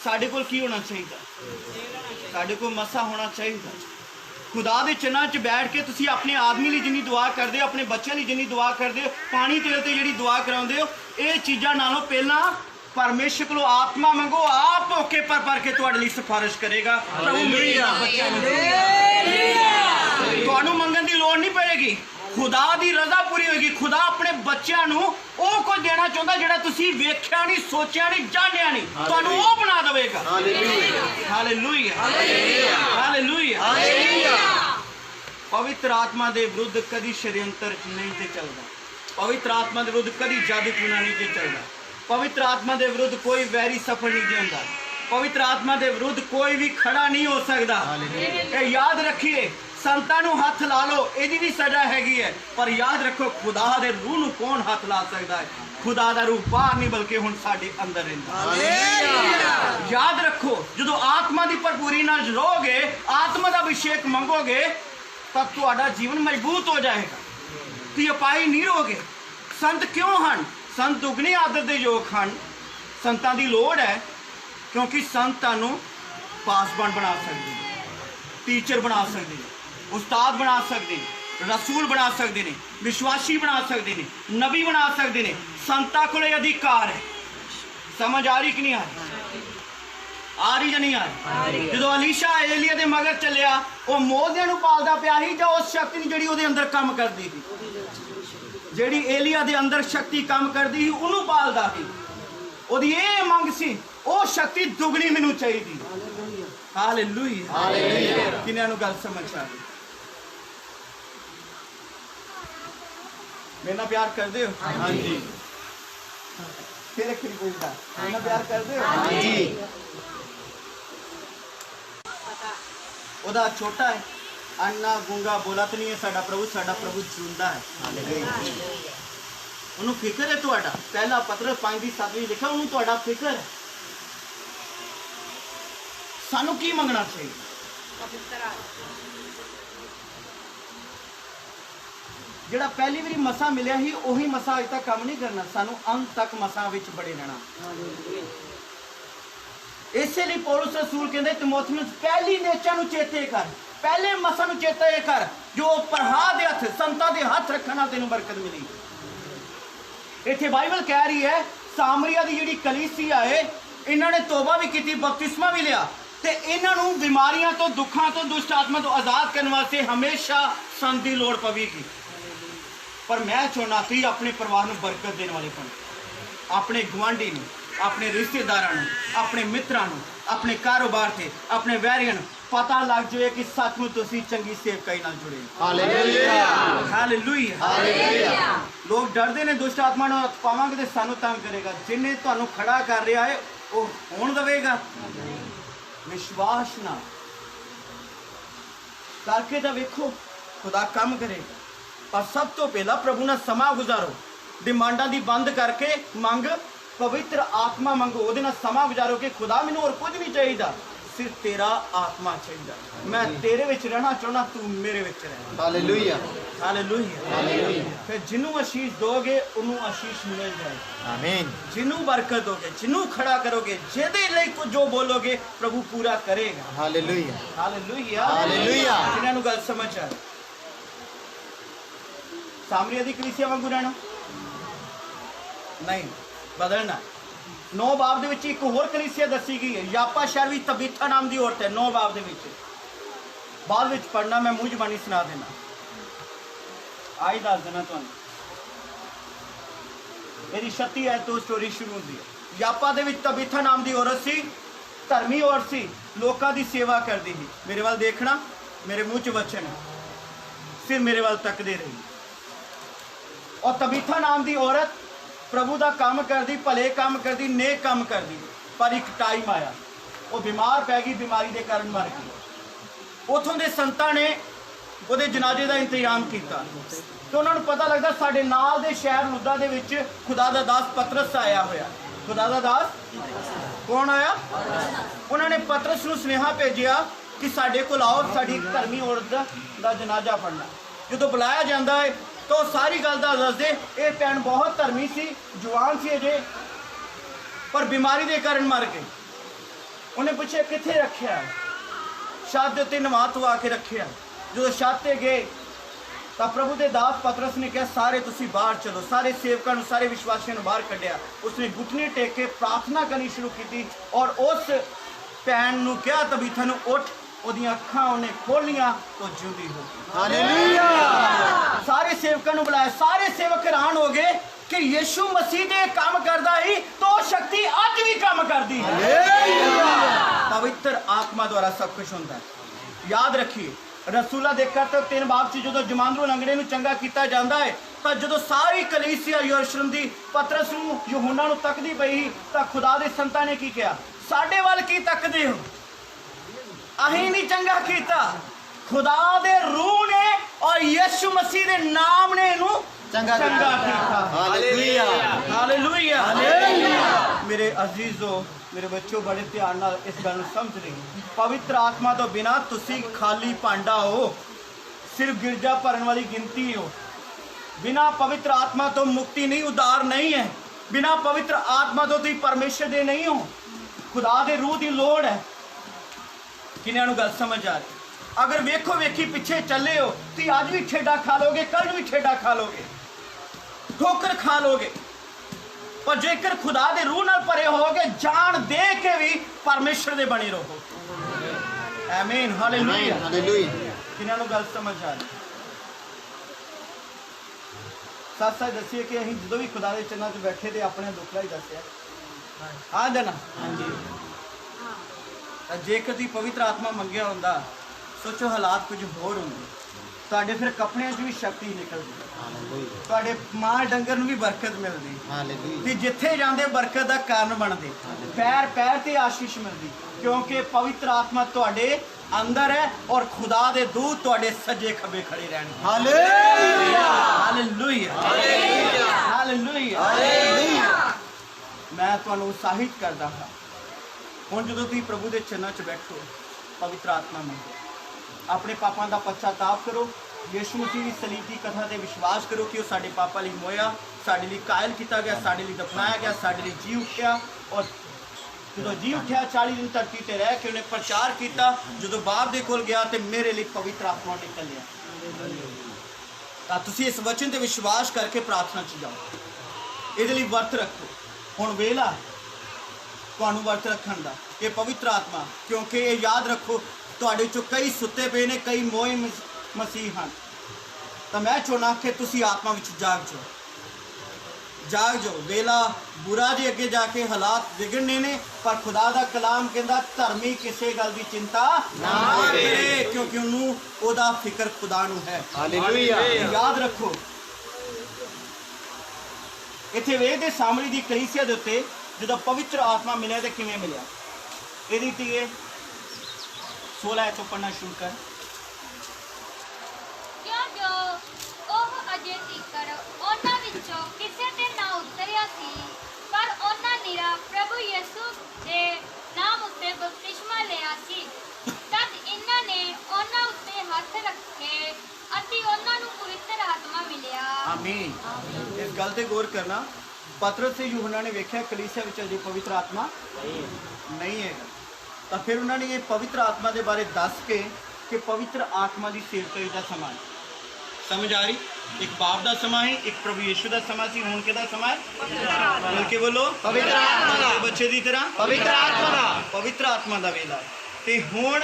साढ़े कोल की होना चाहिए? साढ़े कोल मसा होना चाहिए। खुदा दे चरणा च बैठ के तुसी अपने आदमी लिए जिन्नी दुआ करदे हो, अपने बच्चों लिए जिन्नी दुआ करदे हो, पानी तेल ते जिहड़ी दुआ कराउंदे हो, ये चीज़ां नालों पहला परमेश्वर को आत्मा मंगो, आप धोखे पर के तुहाडे लई सिफारिश करेगा। प्रभु मेरे बच्चों तुहानूं मंगण दी लोड़ नहीं पड़ेगी, खुदा दी रजा पूरी होगी। खुदा अपने बच्चों नूं ਉਹ ਕੁਝ ਦੇਣਾ ਚਾਹੁੰਦਾ ਜਿਹੜਾ ਤੁਸੀਂ ਵੇਖਿਆ ਨਹੀਂ, ਸੋਚਿਆ ਨਹੀਂ, ਜਾਣਿਆ ਨਹੀਂ, ਤੁਹਾਨੂੰ ਉਹ ਬਣਾ ਦੇਵੇਗਾ। Hallelujah hallelujah hallelujah hallelujah. ਪਵਿੱਤਰ ਆਤਮਾ ਦੇ ਵਿਰੁੱਧ ਕਦੀ ਸ਼ਰੀਅੰਤਰ ਨਹੀਂ ਤੇ ਚੱਲਦਾ। ਪਵਿੱਤਰ ਆਤਮਾ ਦੇ ਵਿਰੁੱਧ ਕਦੀ ਜਾਦੂ ਟੂਣਾ ਨਹੀਂ ਤੇ ਚੱਲਦਾ। ਪਵਿੱਤਰ ਆਤਮਾ ਦੇ ਵਿਰੁੱਧ ਕੋਈ ਵੈਰੀ ਸਫਲ ਨਹੀਂ ਜੇ ਹੁੰਦਾ। ਪਵਿੱਤਰ ਆਤਮਾ ਦੇ ਵਿਰੁੱਧ ਕੋਈ ਵੀ ਖੜਾ ਨਹੀਂ ਹੋ ਸਕਦਾ। ਇਹ ਯਾਦ ਰੱਖੀਏ, ਸੰਤਾਂ ਨੂੰ ਹੱਥ ਲਾ ਲਓ, ਇਹਦੀ ਵੀ ਸਜ਼ਾ ਹੈਗੀ ਹੈ, ਪਰ ਯਾਦ ਰੱਖੋ ਖੁਦਾ ਦੇ ਰੂਹ ਨੂੰ ਕੌਣ ਹੱਥ ਲਾ ਸਕਦਾ ਹੈ? ਖੁਦਾ ਦਾ ਰੂਹ ਬਾਹਰ ਨਹੀਂ ਬਲਕਿ ਹੁਣ ਸਾਡੇ ਅੰਦਰ ਰਹਿੰਦਾ। ਯਾਦ ਰੱਖੋ, ਜਦੋਂ ਆਤਮਾ ਦੀ ਭਰਪੂਰੀ ਨਾਲ ਰਹੋਗੇ, ਆਤਮਾ ਦਾ ਅਭਿਸ਼ੇਕ ਮੰਗੋਗੇ, ਤਾਂ ਤੁਹਾਡਾ ਜੀਵਨ ਮਜ਼ਬੂਤ ਹੋ ਜਾਏਗਾ। ਤੁਸੀਂ ਅਪਾਹਜ ਨਹੀਂ ਰਹੋਗੇ। ਸੰਤ ਕਿਉਂ ਹਨ? ਸੰਤ ਦੁੱਗਣੀ ਆਦਰ ਦੇ ਯੋਗ ਹਨ। ਸੰਤਾਂ ਦੀ ਲੋੜ ਹੈ ਕਿਉਂਕਿ ਸੰਤ ਤੁਹਾਨੂੰ ਪਾਸਬਾਨ ਬਣਾ ਸਕਦੇ ਨੇ, ਟੀਚਰ ਬਣਾ ਸਕਦੇ ਨੇ, ਉਸਤਾਦ ਬਣਾ ਸਕਦੇ ਨੇ, ਰਸੂਲ ਬਣਾ ਸਕਦੇ ਨੇ, ਵਿਸ਼ਵਾਸੀ ਬਣਾ ਸਕਦੇ ਨੇ, ਨਬੀ ਬਣਾ ਸਕਦੇ ਨੇ। ਸੰਤਾਂ ਕੋਲੇ ਅਧਿਕਾਰ ਹੈ। ਸਮਝ ਆ ਰਹੀ ਕਿ ਨਹੀਂ ਆ ਰਹੀ? ਆ ਰਹੀ ਜਾਂ ਨਹੀਂ ਆ ਰਹੀ? ਜਦੋਂ ਅਲੀਸ਼ਾ ਏਲੀਆ ਦੇ ਮਗਰ ਚੱਲਿਆ, ਉਹ ਮੋਹਦਿਆਂ ਨੂੰ ਪਾਲਦਾ ਪਿਆ ਸੀ ਜਾਂ ਉਸ ਸ਼ਕਤੀ ਨੂੰ ਜਿਹੜੀ ਉਹਦੇ ਅੰਦਰ ਕੰਮ ਕਰਦੀ ਸੀ? ਜਿਹੜੀ ਏਲੀਆ ਦੇ ਅੰਦਰ ਸ਼ਕਤੀ ਕੰਮ ਕਰਦੀ ਸੀ ਉਹਨੂੰ ਪਾਲਦਾ ਸੀ। ਉਹਦੀ ਇਹ ਮੰਗ ਸੀ, ਉਹ ਸ਼ਕਤੀ ਦੁਗਣੀ ਮੈਨੂੰ ਚਾਹੀਦੀ। Hallelujah, hallelujah. ਕਿੰਨਿਆਂ ਨੂੰ ਗੱਲ ਸਮਝ ਆ ਗਈ? ਮੇਰੇ ਨਾਲ ਪਿਆਰ ਕਰਦੇ ਹੋ? ਹਾਂਜੀ। ਫਿਰ ਇੱਕ ਪੁੱਛਦਾ, ਮੇਰੇ ਨਾਲ ਪਿਆਰ ਕਰਦੇ ਹੋ? ਹਾਂਜੀ। ਉਹਦਾ ਛੋਟਾ ਹੈ, ਅੰਨਾ ਗੁੰਗਾ ਬੋਲਤ ਨਹੀਂ ਹੈ, ਸਾਡਾ ਪ੍ਰਭੂ ਜਿਉਂਦਾ ਹੈ। ਹਾਲੇਲੂਇਆ। ਉਹਨੂੰ ਫਿਕਰ ਹੈ ਤੁਹਾਡਾ। ਪਹਿਲਾ ਪਤਰਸ 5:7 ਲਿਖਿਆ, ਉਹਨੂੰ ਤੁਹਾਡਾ ਫਿਕਰ ਹੈ। ਸਾਨੂੰ ਕੀ ਮੰਗਣਾ ਚਾਹੀਦਾ? ਜਿਹੜਾ ਪਹਿਲੀ ਵਾਰੀ ਮਸਾ ਮਿਲਿਆ ਸੀ ਉਹੀ ਮਸਾ ਅਜੇ ਤੱਕ ਕੰਮ ਨਹੀਂ ਕਰਨਾ। ਸਾਨੂੰ ਅੰਤ ਤੱਕ ਮਸਾ ਵਿੱਚ ਬੜੇ ਰਹਿਣਾ। ਇਸੇ ਲਈ ਪੌਲਸ ਰਸੂਲ ਕਹਿੰਦੇ ਤਿਮੋਥੀਉਸ, ਪਹਿਲੀ ਨੇਚਾ ਨੂੰ ਚੇਤੇ ਕਰ, ਪਹਿਲੇ ਮਸਾ ਨੂੰ ਚੇਤੇ ਕਰ, ਜੋ ਪਰਹਾ ਦੇ ਹੱਥ, ਸੰਤਾਂ ਦੇ ਹੱਥ ਰੱਖਣ ਨਾਲ ਤੈਨੂੰ ਬਰਕਤ ਮਿਲੀ। ਇੱਥੇ ਬਾਈਬਲ ਕਹਿ ਰਹੀ ਹੈ, ਸਾਮਰੀਆ ਦੀ ਜਿਹੜੀ ਕਲੀਸਿਆ ਹੈ, ਇਹਨਾਂ ਨੇ ਤੋਬਾ ਵੀ ਕੀਤੀ, ਬਪਤਿਸਮਾ ਵੀ ਲਿਆ, ਤੇ ਇਹਨਾਂ ਨੂੰ ਬਿਮਾਰੀਆਂ ਤੋਂ, ਦੁੱਖਾਂ ਤੋਂ, ਦੁਸ਼ਟ ਆਤਮਾ ਤੋਂ ਆਜ਼ਾਦ ਕਰਨ ਵਾਸਤੇ ਹਮੇਸ਼ਾ ਸੰਤ ਦੀ ਲੋੜ ਪਵੇਗੀ। ਪਰ ਮੈਂ ਚਾਹੁੰਦਾ ਤੁਸੀਂ ਆਪਣੇ ਪਰਿਵਾਰ ਨੂੰ ਬਰਕਤ ਦੇਣ ਵਾਲੇ ਬਣ, ਆਪਣੇ ਗੁਆਂਢੀ ਨੂੰ, ਆਪਣੇ ਰਿਸ਼ਤੇਦਾਰਾਂ ਨੂੰ, ਆਪਣੇ ਮਿੱਤਰਾਂ ਨੂੰ, ਆਪਣੇ ਕਾਰੋਬਾਰ ਤੇ, ਆਪਣੇ ਵੈਰੀਆਂ ਨੂੰ ਪਤਾ ਲੱਗ ਜਾਏ ਕਿ ਸੱਚਮੁੱਚ ਤੁਸੀਂ ਚੰਗੀ ਸੇਵਕਾਈ ਨਾਲ ਜੁੜੇ। Hallelujah, hallelujah, hallelujah. ਲੋਕ ਡਰਦੇ ਨੇ ਦੁਸ਼ਟ ਆਤਮਾ ਨੂੰ ਹੱਥ ਪਾਵਾਂਗੇ ਤੇ ਸਾਨੂੰ ਤੰਗ ਕਰੇਗਾ। ਜਿਹਨੇ ਤੁਹਾਨੂੰ ਖੜਾ ਕਰ ਰਿਹਾ ਹੈ ਉਹ ਹੋਣ ਦੇਵੇਗਾ? ਵਿਸ਼ਵਾਸ ਨਾਲ ਕਰਕੇ ਤਾਂ ਵੇਖੋ, ਖੁਦਾ ਕੰਮ ਕਰੇਗਾ। ਪਰ ਸਭ ਤੋਂ ਪਹਿਲਾਂ ਪ੍ਰਭੂ ਨਾਲ ਸਮਾਂ ਗੁਜ਼ਾਰੋ। ਡਿਮਾਂਡਾਂ ਦੀ ਬੰਦ ਕਰਕੇ ਮੰਗ, ਪਵਿੱਤਰ ਆਤਮਾ ਮੰਗੋ, ਉਹਦੇ ਨਾਲ ਸਮਾਂ ਗੁਜ਼ਾਰੋ ਕਿ ਖੁਦਾ ਮੈਨੂੰ ਹੋਰ ਕੁਝ ਨਹੀਂ ਚਾਹੀਦਾ, ਸਿਰਫ ਤੇਰਾ ਆਤਮਾ ਚਾਹੀਦਾ। ਮੈਂ ਤੇਰੇ ਵਿੱਚ ਰਹਿਣਾ ਚਾਹੁੰਦਾ, ਤੂੰ ਮੇਰੇ ਵਿੱਚ ਰਹਿ। Hallelujah, hallelujah, hallelujah. ਫਿਰ ਜਿਹਨੂੰ ਆਸ਼ੀਸ਼ ਦੋਗੇ ਉਹਨੂੰ ਆਸ਼ੀਸ਼ ਮਿਲ ਜਾਏਗੀ। ਆਮੀਨ। ਜਿਹਨੂੰ ਬਰਕਤ ਦੋਗੇ, ਜਿਹਨੂੰ ਖੜਾ ਕਰੋਗੇ, ਜਿਹਦੇ ਲਈ ਕੁਝ ਜੋ ਬੋਲੋਗੇ, ਪ੍ਰਭੂ ਪੂਰਾ ਕਰੇਗਾ। Hallelujah, hallelujah, hallelujah. ਕਿਹਨਾਂ ਨੂੰ ਗੱਲ ਸਮਝ ਆ? ਸਾਮਰੀਆ ਦੀ ਕਲੀਸਿਆ ਵਾਂਗੂ ਰਹਿਣਾ ਨਹੀਂ, ਬਦਲਣਾ। 9 ਬਾਬ ਦੇ ਵਿੱਚ ਇੱਕ ਹੋਰ ਕਲੀਸਿਆ ਦੱਸੀ ਗਈ ਹੈ। ਯਾਪਾ ਸ਼ਹਿਰ ਵਿੱਚ ਤਬੀਥਾ ਨਾਮ ਦੀ ਔਰਤ ਹੈ। 9 ਬਾਬ ਦੇ ਵਿੱਚ, ਬਾਅਦ ਵਿੱਚ ਪੜਨਾ, ਮੈਂ ਮੂੰਹ ਜ਼ਬਾਨੀ ਸੁਣਾ ਦੇਣਾ, ਆਈ ਦੱਸ ਦੇਣਾ ਤੁਹਾਨੂੰ। ਇਹਦੀ 36 ਐਤ ਤੋਂ ਸਟੋਰੀ ਸ਼ੁਰੂ ਹੁੰਦੀ ਹੈ। ਯਾਪਾ ਦੇ ਵਿੱਚ ਤਬੀਥਾ ਨਾਮ ਦੀ ਔਰਤ ਸੀ, ਧਰਮੀ ਔਰਤ ਸੀ, ਲੋਕਾਂ ਦੀ ਸੇਵਾ ਕਰਦੀ ਸੀ। ਮੇਰੇ ਵੱਲ ਦੇਖਣਾ, ਮੇਰੇ ਮੂੰਹ 'ਚ ਵਚਨ, ਫਿਰ ਮੇਰੇ ਵੱਲ ਤੱਕਦੇ ਰਹੀ। ਔਰ ਤਬੀਥਾ ਨਾਮ ਦੀ ਔਰਤ ਪ੍ਰਭੂ ਦਾ ਕੰਮ ਕਰਦੀ, ਭਲੇ ਕੰਮ ਕਰਦੀ, ਨੇਕ ਕੰਮ ਕਰਦੀ। ਪਰ ਇੱਕ ਟਾਈਮ ਆਇਆ, ਉਹ ਬਿਮਾਰ ਪੈ ਗਈ, ਬਿਮਾਰੀ ਦੇ ਕਾਰਨ ਮਰ ਗਈ। ਉਥੋਂ ਦੇ ਸੰਤਾਂ ਨੇ ਉਹਦੇ ਜਨਾਜ਼ੇ ਦਾ ਇੰਤਜ਼ਾਮ ਕੀਤਾ ਤੇ ਉਹਨਾਂ ਨੂੰ ਪਤਾ ਲੱਗਦਾ ਸਾਡੇ ਨਾਲ ਦੇ ਸ਼ਹਿਰ ਲੁੱਦਾ ਦੇ ਵਿੱਚ ਖੁਦਾ ਦਾ ਦਾਸ ਪਤਰਸ ਆਇਆ ਹੋਇਆ। ਖੁਦਾ ਦਾ ਦਾਸ ਕੌਣ ਆਇਆ? ਉਹਨਾਂ ਨੇ ਪਤਰਸ ਨੂੰ ਸੁਨੇਹਾ ਭੇਜਿਆ ਕਿ ਸਾਡੇ ਕੋਲ ਆਓ, ਸਾਡੀ ਧਰਮੀ ਔਰਤ ਦਾ ਜਨਾਜ਼ਾ ਪੜਨਾ। ਜਦੋਂ ਬੁਲਾਇਆ ਜਾਂਦਾ ਹੈ ਤਾਂ ਸਾਰੀ ਗੱਲ ਦਾ ਦੱਸਦੇ, ਇਹ ਭੈਣ ਬਹੁਤ ਧਰਮੀ ਸੀ, ਜਵਾਨ ਸੀ ਅਜੇ, ਪਰ ਬਿਮਾਰੀ ਦੇ ਕਾਰਨ ਮਰ ਗਈ। ਉਹਨੇ ਪੁੱਛਿਆ ਕਿੱਥੇ ਰੱਖਿਆ? ਛੱਤ ਦੇ ਉੱਤੇ ਨਵਾ ਧਵਾ ਕੇ ਰੱਖਿਆ। ਜਦੋਂ ਛੱਤ ਤੇ ਗਏ ਤਾਂ ਪ੍ਰਭੂ ਦੇ ਦਾਸ ਪਤਰਸ ਨੇ ਕਿਹਾ, ਸਾਰੇ ਤੁਸੀਂ ਬਾਹਰ ਚਲੋ। ਸਾਰੇ ਸੇਵਕਾਂ ਨੂੰ, ਸਾਰੇ ਵਿਸ਼ਵਾਸੀਆਂ ਨੂੰ ਬਾਹਰ ਕੱਢਿਆ। ਉਸਨੇ ਘੁਟਨੇ ਟੇਕ ਕੇ ਪ੍ਰਾਰਥਨਾ ਕਰਨੀ ਸ਼ੁਰੂ ਕੀਤੀ ਔਰ ਉਸ ਭੈਣ ਨੂੰ ਕਿਹਾ, ਤਬੀਥਾ ਨੂੰ ਉੱਠ। ਉਹਦੀਆਂ ਅੱਖਾਂ ਉਹਨੇ ਖੋਲੀਆਂ ਤਾਂ ਜਿਉਂਦੀ ਹੋ ਗਈ। ਹਾਲੇਲੂਇਆ। ਸਾਰੇ ਸੇਵਕਾਂ ਨੂੰ ਬੁਲਾਇਆ। ਸਾਰੇ ਸੇਵਕ ਹੈਰਾਨ ਹੋ ਗਏ ਕਿ ਯਿਸੂ ਮਸੀਹ ਦੇ ਕੰਮ ਕਰਦਾ ਹੀ ਤਾਂ ਉਹ ਸ਼ਕਤੀ ਅੱਜ ਵੀ ਕੰਮ ਕਰਦੀ ਹੈ। ਹਾਲੇਲੂਇਆ। ਪਵਿੱਤਰ ਆਤਮਾ ਦੁਆਰਾ ਸਭ ਕੁਝ ਹੁੰਦਾ ਹੈ। ਯਾਦ ਰੱਖੀਏ, रसूला दे करतब 3 बाब च जो जमांदरू लंगड़े नूं चंगा किया जाता है तो जो सारी कलीसिया यरूशलेम दी पतरस नूं यूहन्ना नूं तकदी पई तो खुदा दे संतां ने की कहा, साडे वाल की तकदे हो, अहीं नहीं चंगा किया, खुदा दे रूह ने और यीशु मसीह दे नाम ने इनू चंगा किया। Hallelujah hallelujah hallelujah. मेरे अजीजों, मेरे बच्चों, बड़े ध्यान नाल इस गल नूं समझ रही, पवित्र आत्मा तो बिना तुसी खाली भांडा हो, सिर्फ गिरजा भरन वाली गिनती हो। बिना पवित्र आत्मा तो मुक्ति नहीं, उद्धार नहीं है। बिना पवित्र आत्मा तो तुम परमेश्वर दे नहीं हो, खुदा दे रूह की लोड़ है। किन्हां नूं गल समझ आ रही? अगर वेखो वेखी पिछे चले हो तो अज भी ठेडा खा लोगे, कल भी ठेडा खा लोगे, ठोकर खा लोगे। पर जेकर खुदा दे रूह नाल भरे होगे, जान दे के भी परमेश्वर दे बने रहो। आमीन हालेलुया हालेलुया। किन्हां नूं गल समझ आ रही? सच सच दसिए कि असीं जदों भी खुदा दे चरनां 'च बैठे ते अपने दुख ही दसिया हाँ देना हाँ जी। जेकर तुसीं पवित्र आत्मा मंगिया हुंदा, सोचो हालात कुछ होर होंदे, तुहाडे फिर कपड़ियां 'च भी शक्ति निकलदी, तुहाडे माल डंगर नूं भी बरकत मिलदी, ते जिथे जांदे बरकत दा कारण बनदे, पैर पैर ते आशीष मिलदी, क्योंकि पवित्र आत्मा तुहाडे अंदर है और खुदा दे दूत तुहाडे सज्जे खब्बे खड़े रहणगे। Hallelujah hallelujah hallelujah hallelujah. मैं तुहानूं उत्साहित करदा हां, हुण जदों तुसीं प्रभु दे चरनां 'च बैठो, पवित्र आत्मा मंगो, अपने पापां दा पश्चाताप करो, यीशु मसीह की सलीब की कथा ते विश्वास करो कि वो साडे पापां लई मोया, साडे लई कायल किया गया, साडे लई दफनाया गया, साडे लई जी उठिया। और जो जी उठिया 40 दिन धरती ते रह के उन्हें प्रचार किया, जो बाप दे कोल गया तो मेरे लिए पवित्र आत्मा निकल लिया। तुसीं इस वचन ते विश्वास करके प्रार्थना च जाओ, इहदे लई वर्त रखो। हुण वेला तुहानूं वर्त रखण दा, ये पवित्र आत्मा, क्योंकि ये याद रखो तुहाडे चों कई सुत्ते पे ने, कई मोए मसीह हैं। तो मैं चाहना कि तुसीं आत्मा विच जाग जाओ। वेला बुरा जे अगे जाके हालात बिगड़ने ने, पर खुदा दा कलाम कहंदा धर्मी किसी गल की चिंता ना करे, क्योंकि उन्होंने ओदा फिक्र खुदा नूं है। हालेलुया। याद रखो, इत्थे वेखदे सामरी दी कलीसिया दे उत्ते जदों पवित्र आत्मा मिलिया तो किवें मिलिया, इहदी तीए 16 ਤੋਂ पढ़ना शुरू कर। क्यों जो ओह अजे तੀਕਰ ਉਹਨਾਂ ਵਿੱਚੋਂ ਕਿਸੇ ਤੇ ਨਾ ਉਤਰਿਆ ਸੀ, ਪਰ ਉਹਨਾਂ ਨਿਰਾ ਪ੍ਰਭੂ ਯਿਸੂ ਦੇ ਨਾਮ ਉੱਤੇ ਬਪਤਿਸਮਾ ਲਿਆ ਸੀ। ਤਦ ਇਹਨਾਂ ਨੇ ਉਹਨਾਂ ਉੱਤੇ ਹੱਥ ਰੱਖੇ ਅਤੇ ਉਹਨਾਂ ਨੂੰ ਪਵਿੱਤਰ ਆਤਮਾ ਮਿਲਿਆ। आमीन। इस गल ते गौर करना, पतरस ते यूहन्ना ने वेख्या कलीसिया विच अजे पवित्र आत्मा नहीं है, तो फिर उन्होंने ये पवित्र आत्मा के बारे दस के कि पवित्र आत्मा की सेवकाई का समा है। समझ आ रही? एक बाप का समा है, एक प्रभु यीशु का समा सी, हुण किहदा समा है? बोल के बोलो, पवित्र आत्मा। बच्चे की तरह पवित्र आत्मा, पवित्र आत्मा का वेला ते हुण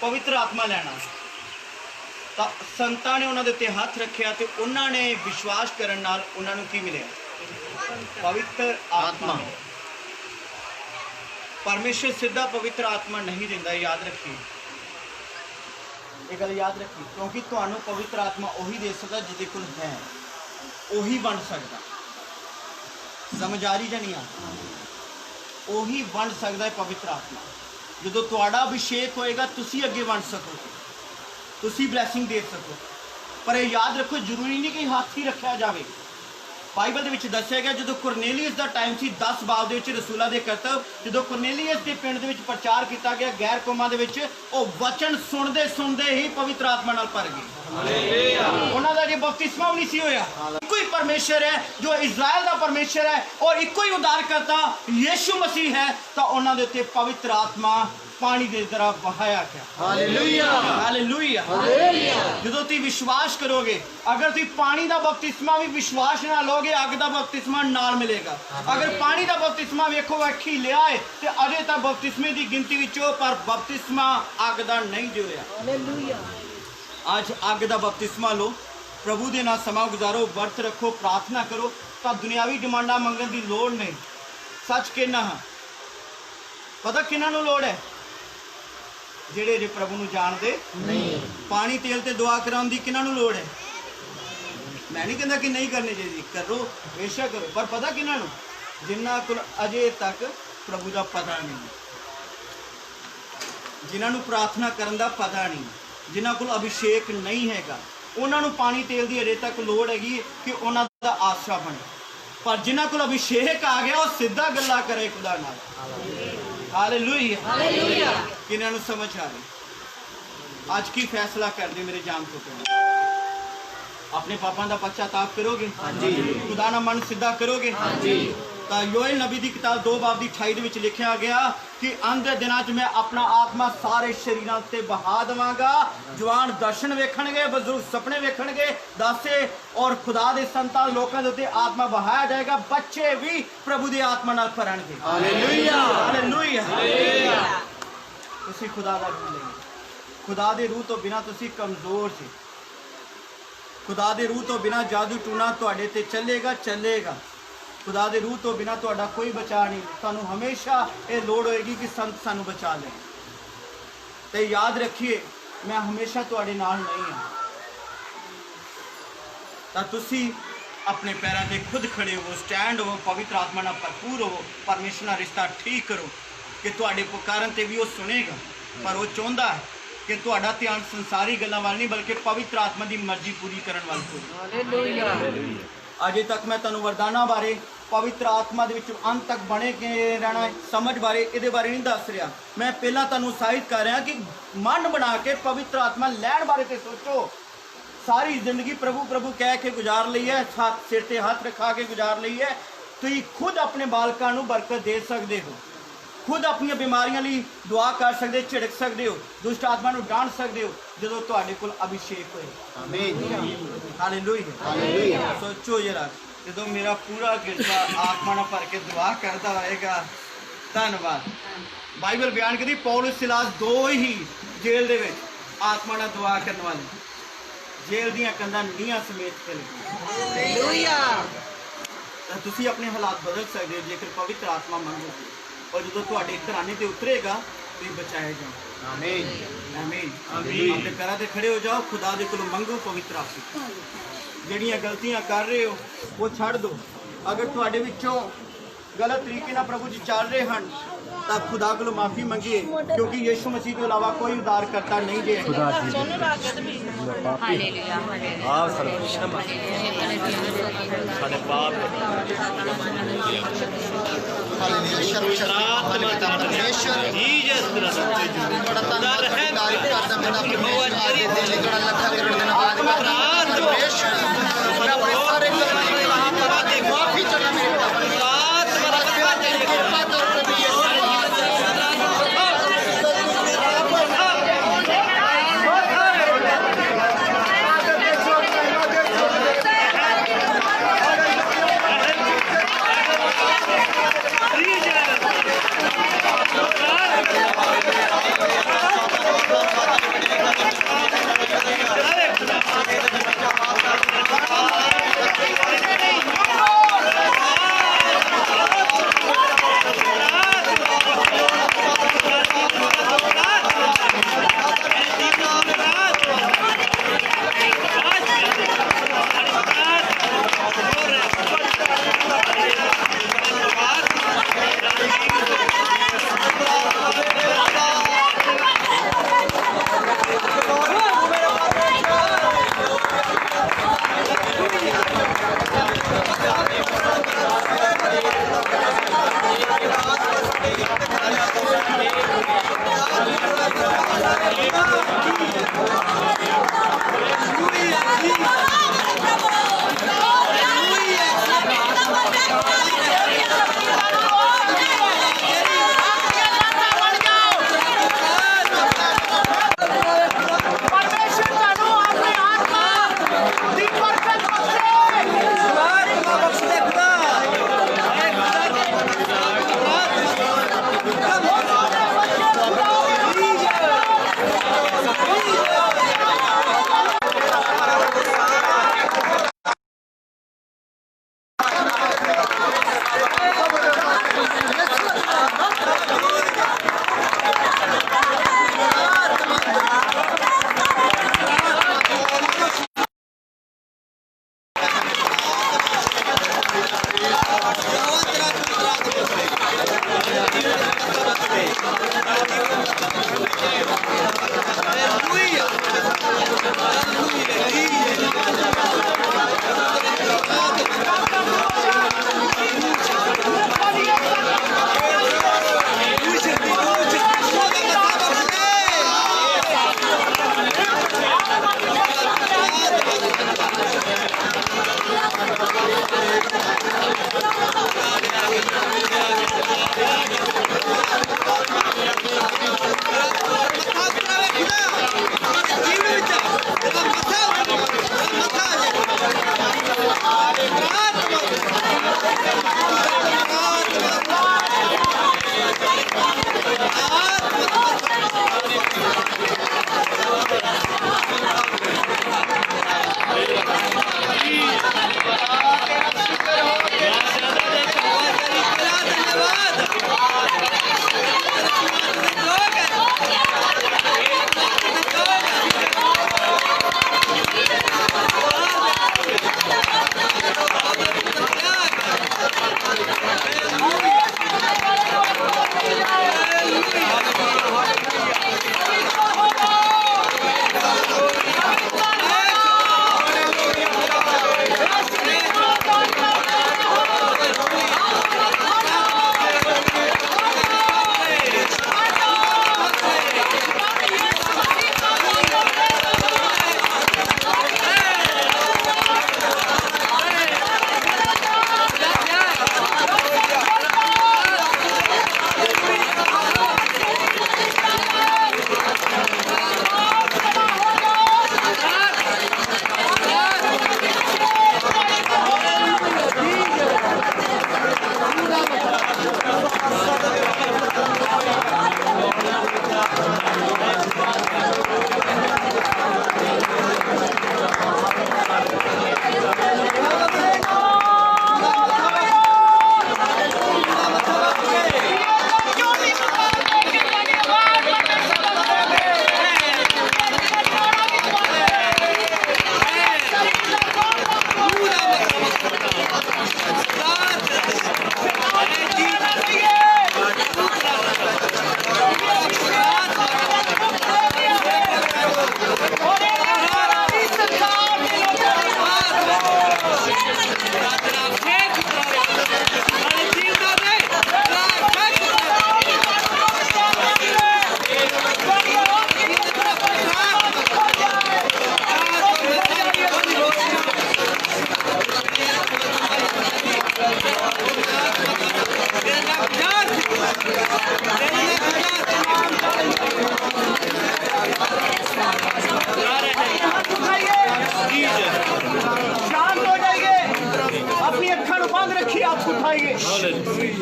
पवित्र आत्मा लैना। तो संतां ने उन्होंने उत्ते हथ रखिया ते उन्होंने विश्वास करन नाल उन्हां नूं की मिलिया? पवित्र आत्मा। परमेश्वर सीधा पवित्र आत्मा नहीं देता, याद रखिए, ये गल याद रखिए, क्योंकि तुहानूं पवित्र आत्मा उही दे सकदा जिहदे कोल है, उही बन सकदा। समझ आ रही जां नहीं आ? उही बन सकदा है पवित्र आत्मा। जदों तुहाडा अभिषेक होएगा तुसी अगे बन सकोगे, तुसी ब्लैसिंग दे सको। पर यह याद रखो, जरूरी नहीं कि हाथ ही रखा जाए। बाइबल ਦੇ ਵਿੱਚ ਦੱਸਿਆ ਗਿਆ ਜਦੋਂ ਕੁਰਨੇਲੀਅਸ ਦਾ ਟਾਈਮ ਸੀ, 10 ਬਾਬ ਦੇ ਵਿੱਚ ਰਸੂਲਾਂ ਦੇ ਕਰਤੱਵ, ਜਦੋਂ ਕੁਰਨੇਲੀਅਸ ਦੇ ਪਿੰਡ ਦੇ ਵਿੱਚ ਪ੍ਰਚਾਰ ਕੀਤਾ ਗਿਆ ਗੈਰ ਕੌਮਾਂ ਦੇ ਵਿੱਚ, ਉਹ ਵਚਨ ਸੁਣਦੇ ਸੁਣਦੇ ਹੀ ਪਵਿੱਤਰ ਆਤਮਾ ਨਾਲ ਭਰ ਗਏ। ਹਾਲੇਲੂਇਆ। ਉਹਨਾਂ ਦਾ ਜੇ ਬਪਤਿਸਮਾ ਵੀ ਨਹੀਂ ਸੀ ਹੋਇਆ। ਇੱਕੋ ਹੀ ਪਰਮੇਸ਼ਰ ਹੈ ਜੋ ਇਜ਼ਰਾਈਲ ਦਾ ਪਰਮੇਸ਼ਰ ਹੈ, ਔਰ ਇੱਕੋ ਹੀ ਉਦਾਰਕਰਤਾ ਯੀਸ਼ੂ ਮਸੀਹ ਹੈ, ਤਾਂ ਉਹਨਾਂ ਦੇ ਉੱਤੇ ਪਵਿੱਤਰ ਆਤਮਾ पानी की तरह बहाया गया। Hallelujah hallelujah hallelujah. जो तुम विश्वास करोगे, अगर तुम पानी का बपतिस्मा भी विश्वास ना लोगे, अग का बपतिस्मा नाल मिलेगा। अगर पानी का बपतिस्मा वेखो अखी लिया है तो अजे तक बपतिस्मे की गिनती विचों, पर बपतिस्मा अग का नहीं जो होया। हालेलुया। आज अग का बपतिस्मा लो, प्रभु के नाल समा गुजारो, वर्त रखो, प्रार्थना करो, तो दुनियावी डिमांडा मंगने की लोड़ नहीं। सच कहना हाँ, पता किन्हां नूं लोड़ है? ਜਿਹੜੇ ਜੇ ਪ੍ਰਭੂ ਨੂੰ ਜਾਣਦੇ ਨਹੀਂ। पानी तेल ते दुआ कराउण दी किन्हां नूं लोड़ है? मैं नहीं कहता कि नहीं करनी चाहिए, करो बेशक करो, पर पता किन्हां नूं? जिन्हां कोल अजे तक प्रभु का पता नहीं, जिन्हां नूं प्रार्थना करन दा पता नहीं, जिन्हां कोल अभिषेक नहीं हैगा, उन्हां नूं पानी तेल दी अजे तक लोड़ हैगी कि उन्हां दा आसरा बने। पर जिन्हां कोल अभिषेक आ गया वो सीधा गल्ला करे खुदा नाल। Hallelujah, hallelujah. किन्हां नूं समझ आ रही? आज की फैसला कर दे मेरे जान तो पहले, अपने पापां दा पश्चाताप करोगे? हाँ जी। खुदा ना मन सीधा करोगे? हाँ जी। तो योएल नबी की किताब 2:28 ਵਿੱਚ लिखा गया कि अंत दे दिनां 'ਚ मैं अपना आत्मा सारे शरीरां ते बहा देवांगा, जवान दर्शन वेखणगे, बजुर्ग सपने वेखणगे, दासे और खुदा दे संतान लोकां दे उत्ते आत्मा बहाया जाएगा, बच्चे भी प्रभु दी आत्मा नाल भरनगे। Hallelujah, hallelujah, hallelujah. तुसीं खुदा दा रूह लेंगे, खुदा दे रूह तो बिना तुसीं कमजोर जी, खुदा दे रूह तो बिना जादू टूना तुहाडे ते चलेगा। खुदा दे रूह तो बिना तुहाडा कोई बचा नहीं। सानू हमेशा ये लोड़ होएगी कि संत सानू बचा ले। ते याद रखिए मैं हमेशा तुहाडे नाल नहीं हाँ। तां तुसी अपने पैरों ते खुद खड़े हो, स्टैंड हो, पवित्र आत्मा नाल भरपूर हो, परमेश्वर नाल रिश्ता ठीक करो कि तुहाडे पुकारन ते भी वो सुनेगा। पर वो चाहुंदा है कि तुहाडा ध्यान संसारी गल्लां वाल नहीं बल्कि पवित्र आत्मा की मर्जी पूरी करन वाल होवे। अजे तक मैं तुहानू वरदाना बारे, पवित्र आत्मा दे विच अंत तक बने के रहना समझ बारे, इहदे बारे नहीं दस रहा। मैं पहला तुहानू उत्साहित कर रहा कि मन बना के पवित्र आत्मा लैण बारे ते सोचो। सारी जिंदगी प्रभु प्रभु कह के गुजार ली है, सिर ते हाथ रखा के गुजार ली है। तुसीं खुद अपने बालकां नू बरकत दे सकते हो, खुद अपनी बीमारियां लई दुआ कर सकते, झिड़क सकते हो, दुष्ट आत्मा नू डांट सकते हो जो तुहाडे कोल अभिषेक होए। आमीन, हालेलुया, हालेलुया। सोचो जरा जो मेरा पूरा गिरजा आत्मा नाल भर के दुआ करता होएगा। धन्यवाद। बाइबल बयान करदी पौलुस सिलास दो ही जेल दे विच आत्मा नाल दुआ करने वाले, जेल दीयां कंधां नीहां समेत हिल गईयां। हालेलुया। तां तुसीं अपने हालात बदल सकदे हो जेकर पवित्र आत्मा मंगोगे, और जो तुहाडे घराने ते उतरेगा तुसीं बचाए जाओ। आमीन, आमीन, आमीन। अपने पैरां ते खड़े हो जाओ, खुदा दे कोलों मंगो पवित्र आत्मा। ਜਿਹੜੀਆਂ ਗਲਤੀਆਂ ਕਰ ਰਹੇ ਹੋ वो ਛੱਡ दो। अगर ਤੁਹਾਡੇ ਵਿੱਚੋਂ गलत तरीके ਨਾਲ प्रभु जी चल रहे हैं ਤਾਂ खुदा को माफ़ी मंगिए, क्योंकि यीशु मसीह के अलावा कोई उद्धार करता नहीं जे।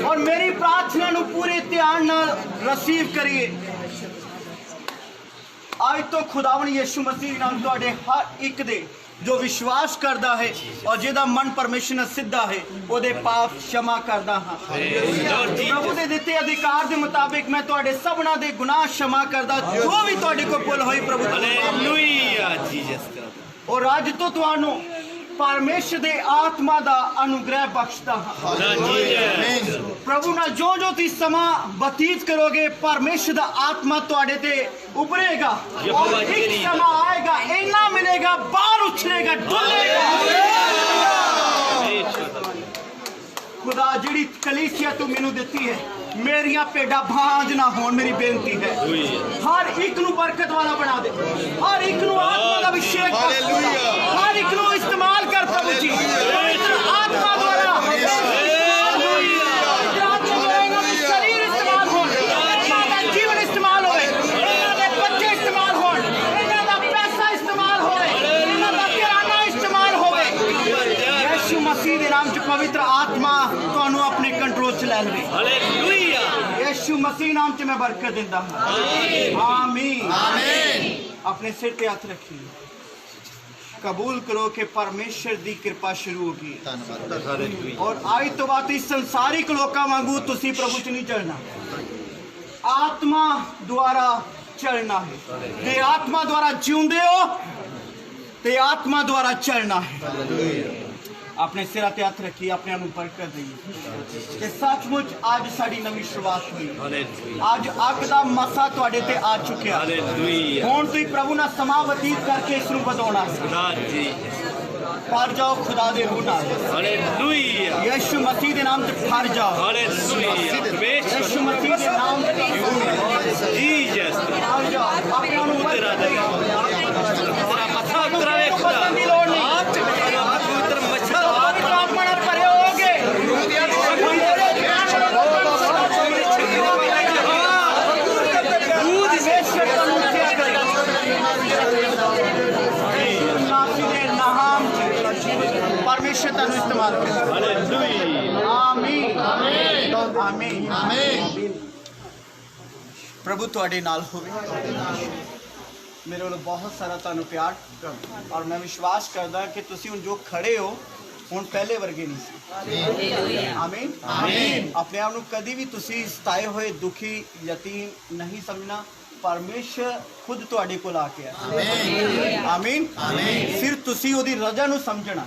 और मेरी प्रार्थना ਨੂੰ पूरे ध्यान ਨਾਲ रिसीव करिए। आज तो खुदावन यीशु मसीह नाम ਤੁਹਾਡੇ हर एक दे जो विश्वास करता है और जिहदा मन परमेश्वर ਨਾਲ सिद्धा है ਉਹਦੇ पाप क्षमा करता हाँ। प्रभु ਦੇ ਦਿੱਤੇ अधिकार ਦੇ ਮੁਤਾबिਕ मैं ਤੁਹਾਡੇ ਸਭਨਾਂ ਦੇ ਗੁਨਾਹ क्षमा करदा जो भी ਤੁਹਾਡੇ ਕੋਲ ਭੁੱਲ ਹੋਈ प्रभु हालेलुया जीसस और आज तो ਤੁਹਾਨੂੰ परमेश्वर दे आत्मा दा अनुग्रह बख्शता हाँ। प्रभु ना जो जो तुम समा बतीत करोगे परमेश्वर दा आत्मा तुहाडे ते उभरेगा और एक समा आएगा इन्ना मिलेगा बाहर उछलेगा डुलेगा। खुदा जिहड़ी कलीसिया तू मैनू दिती है मेरिया भेडा भांज ना होन मेरी बेनती है हर एक नू बरकत वाला बना दे हर एक नू आत्मा दा अभिषेक कर हर एक नू इस्तेमाल कर प्रभु जी आत्मा द्वारा शरीर इस्तेमाल हो इन्हां दा जीवन इस्तेमाल होए इन्हां दे बच्चे इस्तेमाल होण इन्हां दा पैसा इस्तेमाल होए इन्हां दा किराना इस्तेमाल होए यीशु मसीह दे नाम च पवित्र आत्मा तुहानू अपने कंट्रोल च लै लवे। हालेलुया यीशु मसीह नाम च मैं बरकत दिंदा हां आमीन आमीन। अपने सिर पे हाथ रखिए कबूल करो कि परमेश्वर दी कृपा शुरू होगी और आज तो बात इस संसारिक लोकां वांगू तुसी प्रभु च नहीं चलना आत्मा द्वारा चलना है ते आत्मा द्वारा जीउंदे हो ते आत्मा द्वारा चलना है। ਆਪਣੇ ਸਿਰਾਂ ਤੇ ਹੱਥ ਰੱਖੀ, ਆਪਣੇ ਆਪ ਨੂੰ ਬਰਕਤ ਦਈਏ ਕਿ ਸੱਚਮੁੱਚ ਅੱਜ ਸਾਡੀ ਨਵੀਂ ਸ਼ੁਰੂਆਤ ਹੋਈ। ਹਾਲੇਲੂਇਆ ਅੱਜ ਅੱਗ ਦਾ ਮਸਾ ਤੁਹਾਡੇ ਤੇ ਆ ਚੁੱਕਿਆ। ਹਾਲੇਲੂਇਆ ਹੁਣ ਤੁਸੀਂ ਪ੍ਰਭੂ ਨਾਲ ਸਮਾਂ ਬਤੀਤ ਕਰਕੇ ਇਸ ਨੂੰ ਵਧਾਉਣਾ ਹੈ। ਖੁਦਾ ਜੀ ਭਰ ਜਾਓ ਖੁਦਾ ਦੇ ਰੂਹ ਨਾਲ। ਹਾਲੇਲੂਇਆ ਯਿਸੂ ਮਸੀਹ ਦੇ ਨਾਮ 'ਚ ਭਰ ਜਾਓ। ਹਾਲੇਲੂਇਆ ਯਿਸੂ ਮਸੀਹ ਦੇ ਨਾਮ 'ਚ ਜੀਸਸ ਭਰ ਜਾਓ। ਆਪਣੇ ਆਪ ਨੂੰ ਤੇਰਾ ਤੇਰਾ ਮੱਥਾ ਉਤਰਾਵੇ ਖੁਦਾ ਬਦਲਣ ਦੀ ਲੋੜ ਨਹੀਂ। ਪਵਿੱਤਰ ਮੱਛਾ ਆਤਮਾ ਨਾਲ ਭਰੇ ਹੋਗੇ। परमेश्वर तेन इस्तेमाल करे। आमीन आमीन आमीन। प्रभु तुहाडे नाल होवे। मेरे वालों बहुत सारा तुहानू प्यार और मैं विश्वास करदा कि तुसी हुण जो खड़े हो हुण पहले वर्गे नहीं सी। आमीन आमीन। अपने आप नू कदी भी तुसी सताए होए दुखी यतीम नहीं समझना। परमेश्वर खुद तुहाडे कोल आके है। आमीन आमीन। सिर्फ तुसी ओदी रजा नू समझना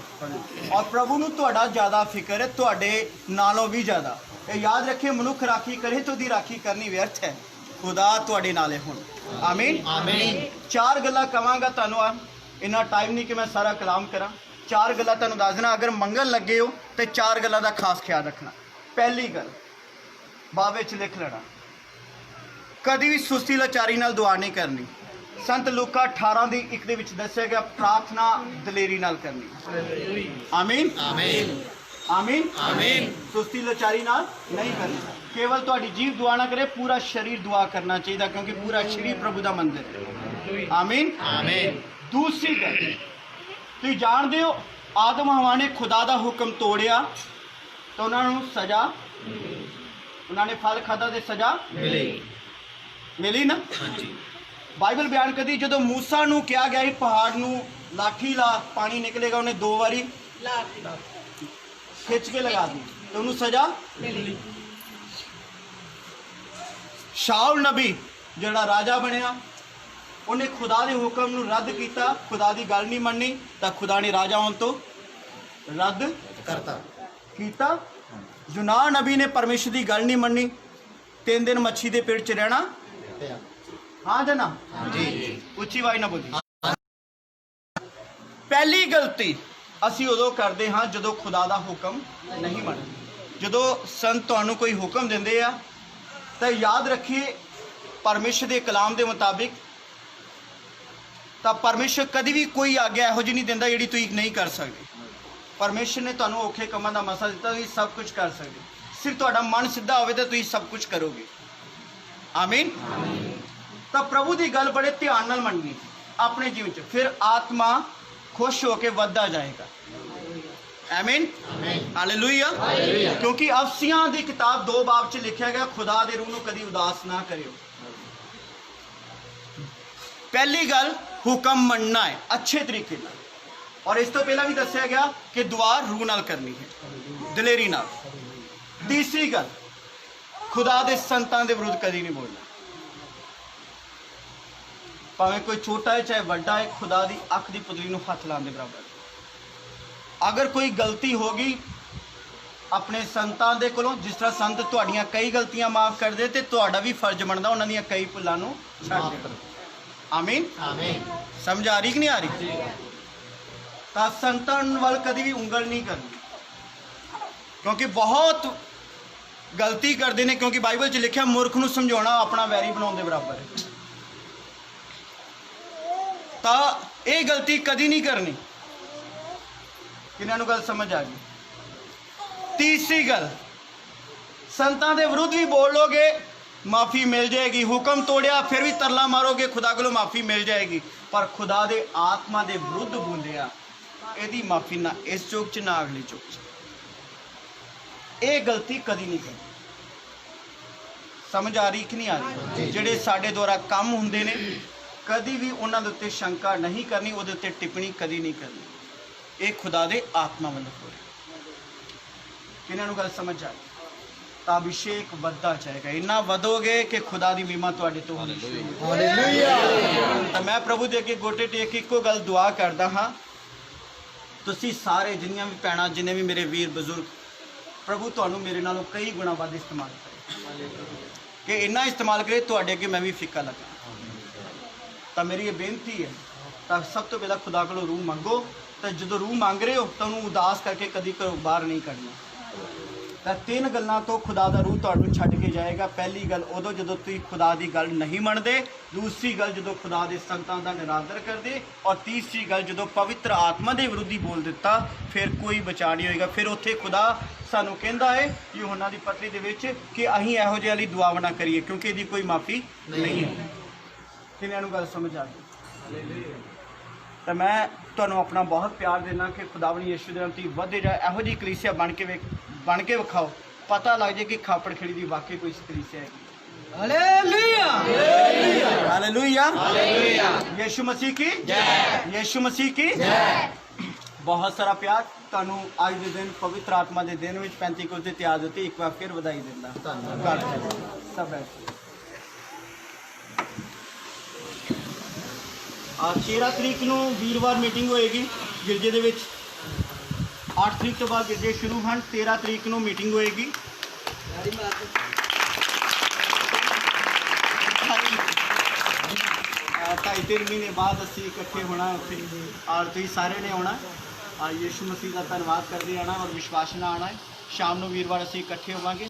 और प्रभु नू तुहाडा ज़्यादा फिक्र है, तुहाडे नालों भी ज़्यादा। ये याद रखिए, मनुख राखी करे तो ओदी राखी करनी व्यर्थ है। खुदा तुहाडे नाल है हुण। आमीन आमीन। चार गल्लां कवांगा तुहानू, इन्ना टाइम नहीं कि मैं सारा कलाम करा। चार गल्लां तुहानू दस देना। अगर मंगन लगे हो तो चार गल्लां दा खास ख्याल रखना। पहली गल बाबे च लिख लेना, कभी भी सुस्ती लाचारी नाल दुआ नहीं करनी। संत लूका 18:1 दे विच दस्सिया गया प्रार्थना दलेरी नाल करनी। आमीन आमीन आमीन आमीन। सुस्ती लाचारी नाल नहीं करनी। केवल तुहाडी जीव दुआ ना करे, पूरा शरीर दुआ करना चाहिए क्योंकि पूरा शरीर प्रभु दा मंदिर है। आमीन आमीन। दूसरी गल तुसीं जाणदे हो, आदम हवा ने खुदा दा हुक्म तोड़िया तो उन्होंने सज़ा, उन्होंने फल खादा ते सज़ा मिली ना। बाइबल बयान करती जो मूसा नू कहा गया पहाड़ नू लाठी ला पानी निकलेगा, उन्हें 2 बारी खिंच के लगा दी तो उन्हें सजा मिली। शाऊल नबी जड़ा राजा बनया, उन्हें खुदा के हुक्म नू रद्द किया, खुदा की गल नहीं मननी तो खुदा ने राजा होने तो रद्द करता किया। यूना नबी ने परमेश्वर की गल नहीं मननी, 3 दिन मच्छी के पेट च रहना। हाँ जना जी, उच्ची आवाज ना बोली। पहली गलती असी उदों करते हाँ जो खुदा का हुक्म नहीं मनते। जो संत तुहानू कोई हुक्म देंदे आ तो याद रखिए परमेश्वर के कलाम के मुताबिक तो परमेश्वर कभी भी कोई आज्ञा इहो जी नहीं देंदा जिहड़ी तुसीं नहीं कर सकते। परमेश्वर ने तुहानू औखे कामां दा मसा दिता, तुसीं सब कुछ कर सकते। सिर्फ तुहाडा मन सीधा होवे तो तुसीं सब कुछ करोगे। आमीन। तो प्रभु की गल बड़े ध्यान नाल मननी अपने जीवन च, फिर आत्मा खुश होकर वधदा जाएगा। आमीन हालेलुया। क्योंकि अफसियां की किताब 2 बाब च लिखा गया खुदा दे रूह नू कदी उदास ना करियो। पहली गल हुक्म मनना है अच्छे तरीके नाल, और इस तो पहला भी दस्सिया गया कि दुआ रूह नाल करनी है, दलेरी नाल। तीसरी गल खुदा दे संतां दे विरुद्ध कदी नहीं बोलना, भावें कोई छोटा है चाहे बड़ा है, खुदा की अख की पुतली नूं हथ लाने बराबर। अगर कोई गलती होगी अपने संतां दे कोलों, जिस तरह संत तुहाड़ियां कई गलतियां माफ़ कर दे, तो तुहाडा भी फर्ज बनता उन्हां दीयां कई भुलां नूं छड्ड दे। आमीन आमीन। समझ आ रही कि नहीं आ रही? तो संतां वाल कभी भी उंगल नहीं करनी, क्योंकि बहुत गलती करते हैं। क्योंकि बाइबल च लिखा मूर्ख नूं समझाउणा अपना वैरी बनाउण दे बराबर है। तो ये गलती कदी नहीं करनी। किन्हां नूं गल समझ आ गई? तीसरी गल संतां दे विरुद्ध भी बोलोगे माफ़ी मिल जाएगी। हुक्म तोड़िया फिर भी तरला मारोगे खुदा कोलों माफ़ी मिल जाएगी, पर खुदा दे आत्मा दे विरुद्ध बोलिया यदि माफ़ी ना इस चौक च ना अगली चौक च। ये गलती कदी नहीं करनी। समझ आ रही कि नहीं आ रही? जिहड़े साडे द्वारा काम हुंदे ने कदी भी उन्हां दे उत्ते शंका नहीं करनी, उहदे उत्ते टिप्पणी कदी नहीं करनी। ये खुदा दे आत्मा वालों हो रहा। किन्हां नूं गल समझ आ गई? तो अभिषेक वधदा जाएगा। इन्ना वधोगे कि खुदा दी महिमा तुहाडे तो होनी शुरू हो। हालेलुया। तो मैं प्रभु दे अगे गोटे टेक इक्को गल दुआ करदा हाँ ਤੁਸੀਂ ਸਾਰੇ ਜਿੰਨੀਆਂ ਵੀ ਭੈਣਾਂ ਜਿੰਨੇ ਵੀ ਮੇਰੇ ਵੀਰ ਬਜ਼ੁਰਗ, ਪ੍ਰਭੂ ਤੁਹਾਨੂੰ ਮੇਰੇ ਨਾਲੋਂ ਕਈ ਗੁਣਾ ਵੱਧ ਇਸਤੇਮਾਲ ਕਰੇ, ਕਿ ਇੰਨਾ ਇਸਤੇਮਾਲ ਕਰੇ ਤੁਹਾਡੇ ਅੱਗੇ ਮੈਂ ਵੀ ਫਿੱਕਾ ਲੱਗਾ। ਤਾਂ ਮੇਰੀ ਇਹ ਬੇਨਤੀ ਹੈ, ਤਾਂ ਸਭ ਤੋਂ ਪਹਿਲਾਂ ਖੁਦਾ ਕੋਲੋਂ ਰੂਹ ਮੰਗੋ। ਤਾਂ ਜਦੋਂ ਰੂਹ ਮੰਗ ਰਹੇ ਹੋ ਤਾਂ ਉਹਨੂੰ ਉਦਾਸ ਕਰਕੇ ਕਦੀ ਘਰੋਂ ਬਾਹਰ ਨਹੀਂ ਕੱਢਣਾ। ਤਾਂ 3 ਗੱਲਾਂ ਤੋਂ ਖੁਦਾ ਦਾ ਰੂਹ ਤੁਹਾਨੂੰ ਛੱਡ ਕੇ ਜਾਏਗਾ। ਪਹਿਲੀ ਗੱਲ ਉਦੋਂ ਜਦੋਂ ਤੁਸੀਂ ਖੁਦਾ ਦੀ ਗੱਲ ਨਹੀਂ ਮੰਨਦੇ, ਦੂਸਰੀ ਗੱਲ ਜਦੋਂ ਖੁਦਾ ਦੇ ਸੰਗਤਾਂ ਦਾ ਨਿਰਾਦਰ ਕਰਦੇ, ਔਰ ਤੀਸਰੀ ਗੱਲ ਜਦੋਂ ਪਵਿੱਤਰ ਆਤਮਾ ਦੇ ਵਿਰੁੱਧੀ ਬੋਲ ਦਿੱਤਾ, ਫਿਰ ਕੋਈ ਬਚਾ ਨਹੀਂ ਹੋਏਗਾ। ਫਿਰ ਉੱਥੇ ਖੁਦਾ ਸਾਨੂੰ ਕਹਿੰਦਾ ਹੈ ਯੂਹੰਨਾ ਦੀ ਪੱਤਰੀ ਦੇ ਵਿੱਚ ਕਿ ਅਸੀਂ ਇਹੋ ਜਿਹੇ ਲਈ ਦੁਆ ਨਾ ਕਰੀਏ, ਕਿਉਂਕਿ ਇਹਦੀ ਕੋਈ ਮਾਫੀ ਨਹੀਂ ਹੈ। ਕਿੰਨਿਆਂ ਨੂੰ ਗੱਲ ਸਮਝ ਆ ਗਈ? ਤਾਂ ਮੈਂ ਤੁਹਾਨੂੰ ਆਪਣਾ ਬਹੁਤ ਪਿਆਰ ਦੇਣਾ ਕਿ ਖੁਦਾਵੰਦ ਯਿਸੂ ਦੇ ਨਾਮ ਤੇ ਵਧੇ ਜਾ, ਇਹੋ ਜਿਹੀ ਕਲੀਸਿਆ ਬਣ ਕੇ ਵਿਖਾਓ, ਪਤਾ ਲੱਗ ਜਾਏ ਕਿ ਖਾਪੜ ਖੇੜੀ ਦੀ ਵਾਕਈ ਕੋਈ ਕਲੀਸਿਆ ਹੈਗੀ। Hallelujah hallelujah hallelujah. ਯਿਸੂ ਮਸੀਹ ਕੀ ਜੈ, ਯਿਸੂ ਮਸੀਹ ਕੀ ਜੈ। ਬਹੁਤ ਸਾਰਾ ਪਿਆਰ ਤੁਹਾਨੂੰ ਅੱਜ ਦੇ ਦਿਨ ਪਵਿੱਤਰ ਆਤਮਾ ਦੇ ਦਿਨ ਵਿੱਚ 35 ਕੋਸ ਦੇ ਤਿਆਰ ਦਿੱਤੀ। ਇੱਕ ਵਾਰ ਫਿਰ ਵਧਾਈ ਦਿੰਦਾ। ਧੰਨਵਾਦ ਸਭ ਹੈ। 13 ਤਰੀਕ ਨੂੰ ਵੀਰਵਾਰ ਮੀਟਿੰਗ ਹੋਏਗੀ ਗਿਰਜੇ ਦੇ ਵਿੱਚ। 8 ਤਰੀਕ ਤੋਂ ਬਾਅਦ ਗਿਰਜੇ ਸ਼ੁਰੂ ਹਨ। 13 ਤਰੀਕ ਨੂੰ ਮੀਟਿੰਗ ਹੋਏਗੀ। 2.5 ਮਹੀਨੇ ਬਾਅਦ ਅਸੀਂ ਇਕੱਠੇ ਹੋਣਾ ਉੱਥੇ, ਔਰ ਤੁਸੀਂ ਸਾਰਿਆਂ ਨੇ ਆਉਣਾ। ਯਿਸੂ ਮਸੀਹ ਦਾ ਧੰਨਵਾਦ ਕਰਦੇ ਆਉਣਾ ਔਰ ਵਿਸ਼ਵਾਸ ਨਾਲ ਆਉਣਾ ਹੈ। ਸ਼ਾਮ ਨੂੰ ਵੀਰਵਾਰ ਅਸੀਂ ਇਕੱਠੇ ਹੋਵਾਂਗੇ।